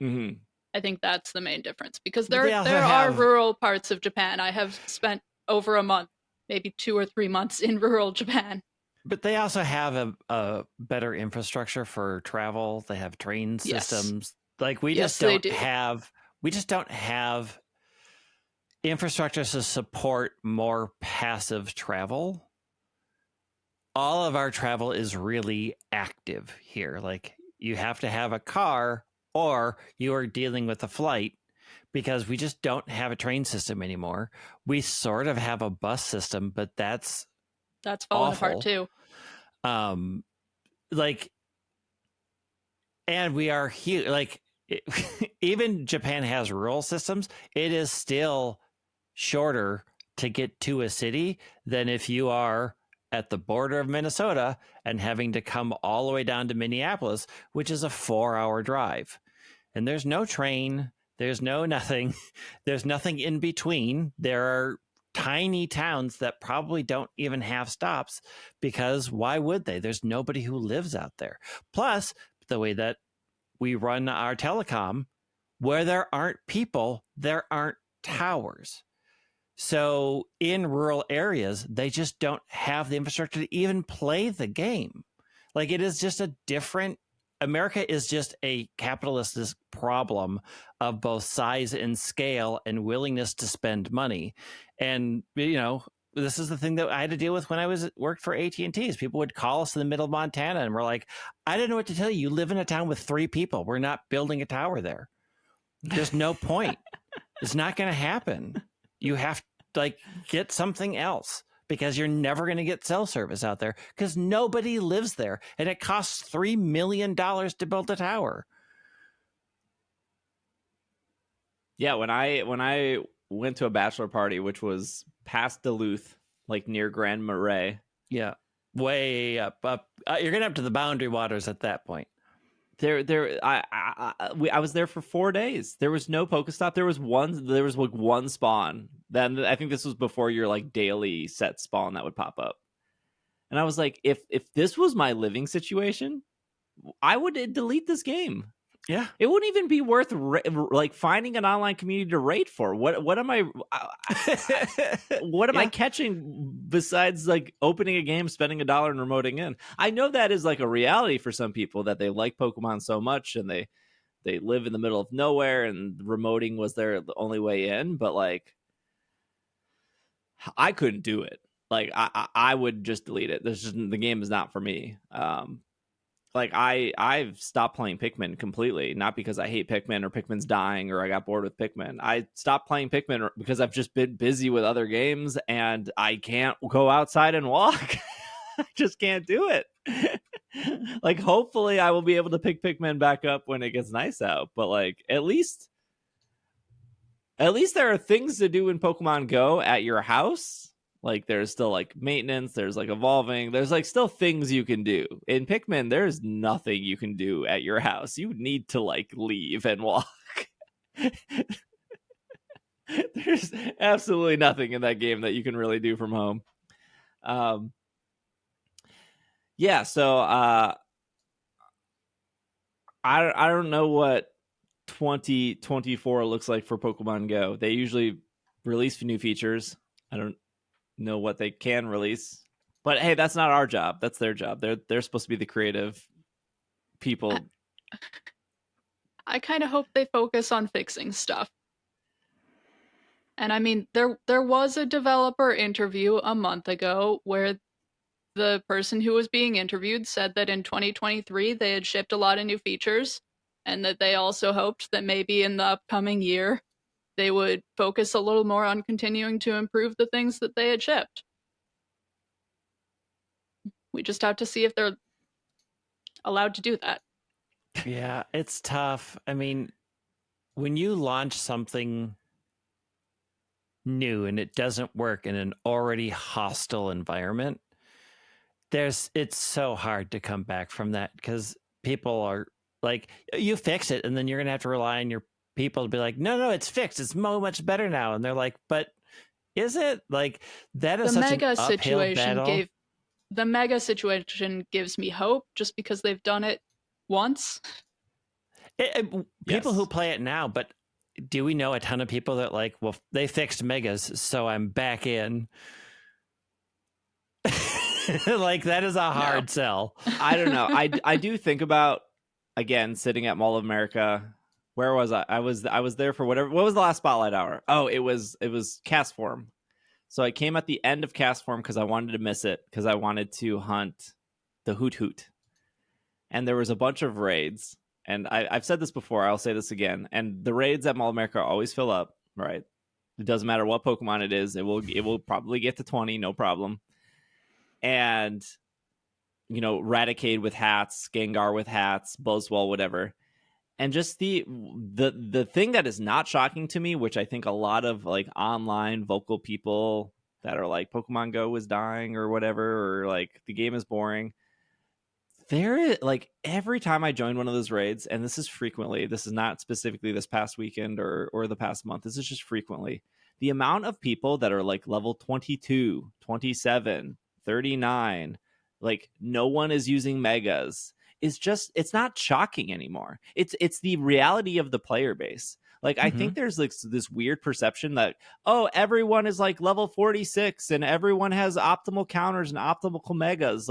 Mm-hmm. I think that's the main difference, because there are rural parts of Japan. I have spent over a month, maybe 2 or 3 months in rural Japan. But they also have a better infrastructure for travel. They have train systems. Like we just don't have infrastructure to support more passive travel. All of our travel is really active here. Like you have to have a car, or you are dealing with a flight, because we just don't have a train system anymore. We sort of have a bus system, but that's falling awful. apart too. And we are huge. Like even Japan has rural systems. It is still shorter to get to a city than if you are at the border of Minnesota and having to come all the way down to Minneapolis, which is a 4-hour drive. And there's no train. There's no nothing. There's nothing in between. There are tiny towns that probably don't even have stops, because why would they? There's nobody who lives out there. Plus, the way that we run our telecom, where there aren't people, there aren't towers. So in rural areas, they just don't have the infrastructure to even play the game. Like it is just a different, America is just a capitalist problem of both size and scale and willingness to spend money. And, this is the thing that I had to deal with when I worked for AT&T, is people would call us in the middle of Montana and we're like, I don't know what to tell you. You live in a town with 3 people. We're not building a tower there. There's no point. It's not going to happen. You have to get something else, because you're never going to get cell service out there, because nobody lives there. And it costs $3 million to build a tower. Yeah, when I went to a bachelor party, which was past Duluth, like near Grand Marais. Yeah, way up. You're getting up to the boundary waters at that point. I was there for 4 days. There was no Pokestop. There was like one spawn. Then I think this was before your like daily set spawn that would pop up. And I was like, if this was my living situation, I would delete this game. Yeah. It wouldn't even be worth like finding an online community to rate for. What am I what am I catching besides like opening a game, spending $1 and remoting in? I know that is like a reality for some people, that they like Pokemon so much and they live in the middle of nowhere and remoting was their only way in, but like I couldn't do it. Like I would just delete it. The game is not for me. Like I've stopped playing Pikmin completely, not because I hate Pikmin or Pikmin's dying or I got bored with Pikmin. I stopped playing Pikmin because I've just been busy with other games and I can't go outside and walk. I just can't do it. Like hopefully I will be able to pick Pikmin back up when it gets nice out, but like at least there are things to do in Pokemon Go at your house. Like there's still like maintenance, there's like evolving, there's like still things you can do. In Pikmin, there's nothing you can do at your house. You need to like leave and walk. There's absolutely nothing in that game that you can really do from home. Yeah, so I don't know what 2024 looks like for Pokemon Go. They usually release new features. I don't know what they can release, but hey, that's not our job. That's their job. They're supposed to be the creative people. I kind of hope they focus on fixing stuff. And I mean, there was a developer interview a month ago where the person who was being interviewed said that in 2023 they had shipped a lot of new features, and that they also hoped that maybe in the upcoming year they would focus a little more on continuing to improve the things that they had shipped. We just have to see if they're allowed to do that. Yeah, it's tough. I mean, when you launch something new and it doesn't work in an already hostile environment, it's so hard to come back from that, because people are like, you fix it and then you're gonna have to rely on your people to be like, no, it's fixed, it's much better now. And they're like, but is it? Like, that is The such mega an uphill situation battle. the mega situation gives me hope just because they've done it once. People who play it now, but do we know a ton of people that like, well, they fixed megas, so I'm back in? Like, that is a hard sell. I don't know. I do think about, again, sitting at Mall of America. Where was I? I was there for whatever. What was the last spotlight hour? Oh, it was Cast Form. So I came at the end of Cast Form because I wanted to miss it, because I wanted to hunt the Hoot Hoot. And there was a bunch of raids. And I've said this before, I'll say this again. And the raids at Mall of America always fill up, right? It doesn't matter what Pokemon it is. It will probably get to 20, no problem. And, you know, Raticate with hats, Gengar with hats, Buzzwole, whatever. And just the thing that is not shocking to me, which I think a lot of like online vocal people that are like Pokemon Go is dying or whatever, or like the game is boring. There is like every time I join one of those raids, and this is frequently, this is not specifically this past weekend or the past month, this is just frequently, the amount of people that are like level 22, 27, 39, like no one is using megas, is just, it's not shocking anymore. It's the reality of the player base. Like, I think there's like this weird perception that, oh, everyone is like level 46 and everyone has optimal counters and optimal megas.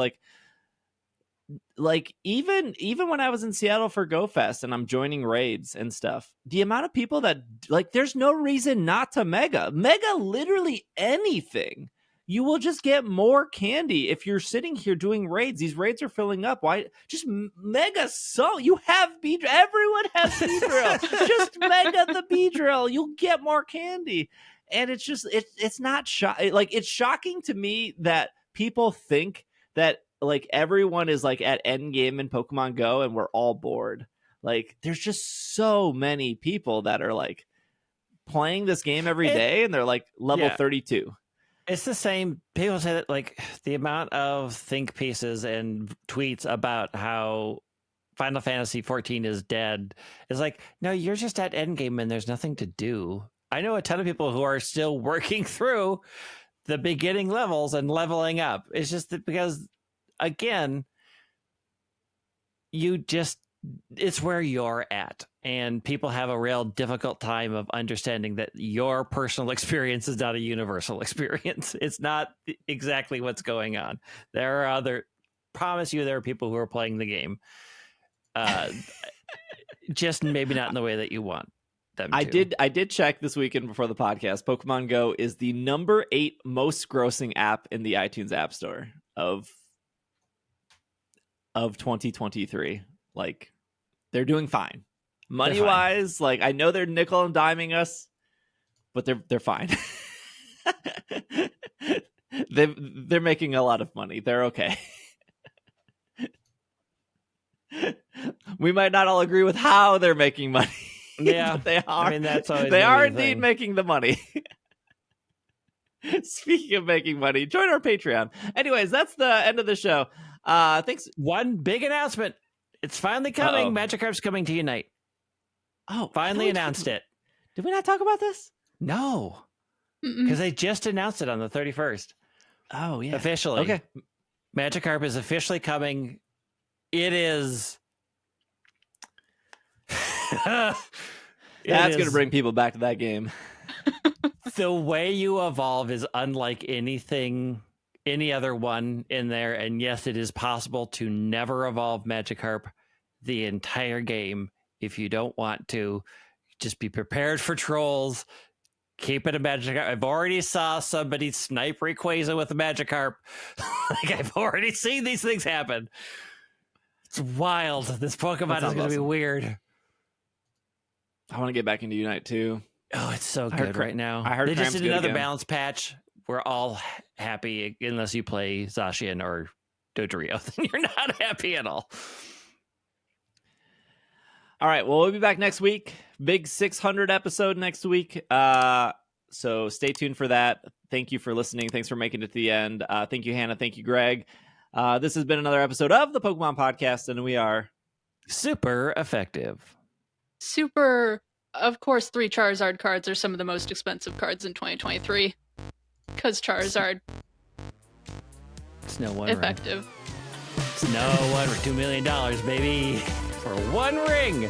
Like even when I was in Seattle for Go Fest and I'm joining raids and stuff, the amount of people that like, there's no reason not to mega literally anything. You will just get more candy if you're sitting here doing raids. These raids are filling up. Why just mega? So you have Beedrill. Everyone has Beedrill. Just mega the Beedrill. You'll get more candy. And it's just it's not like, it's shocking to me that people think that like everyone is like at end game in Pokemon Go and we're all bored. Like, there's just so many people that are like playing this game every day and they're like level 32. It's the same. People say that like the amount of think pieces and tweets about how Final Fantasy 14 is dead is like, no, you're just at endgame and there's nothing to do. I know a ton of people who are still working through the beginning levels and leveling up. It's just that because, again, it's where you're at. And people have a real difficult time of understanding that your personal experience is not a universal experience. It's not exactly what's going on. There are promise you there are people who are playing the game. Just maybe not in the way that you want them to. I did check this weekend before the podcast. Pokemon Go is the number 8 most grossing app in the iTunes App Store of 2023. Like, they're doing fine. Money wise, like, I know they're nickel and diming us, but they're fine. They're making a lot of money. They're okay. We might not all agree with how they're making money. Yeah, but they are. I mean, that's always they are the indeed thing. making the money. Speaking of making money, join our Patreon. Anyways, that's the end of the show. Thanks. One big announcement. It's finally coming. Magikarp's coming to Unite. Oh, finally announced it. Did we not talk about this? No, because they just announced it on the 31st. Oh, yeah. Officially. Okay. Magikarp is officially coming. It is. That's going to bring people back to that game. The way you evolve is unlike any other one in there. And yes, it is possible to never evolve Magikarp the entire game if you don't want to. Just be prepared for trolls. Keep it a Magikarp. I've already saw somebody snipe Rayquaza with a Magikarp. Like, I've already seen these things happen. It's wild. This Pokemon is going to be weird. I want to get back into Unite too. Oh, it's so good right now. I heard they just did another again. balance patch. We're all happy unless you play Zacian or Dodrio. Then you're not happy at all. All right. Well, we'll be back next week. Big 600 episode next week. So stay tuned for that. Thank you for listening. Thanks for making it to the end. Thank you, Hannah. Thank you, Greg. This has been another episode of the Pokemon Podcast, and we are super effective. Super. Of course, 3 Charizard cards are some of the most expensive cards in 2023. Because Charizard. It's no one effective. Ring. It's no one for $2 million, baby. For 1 ring.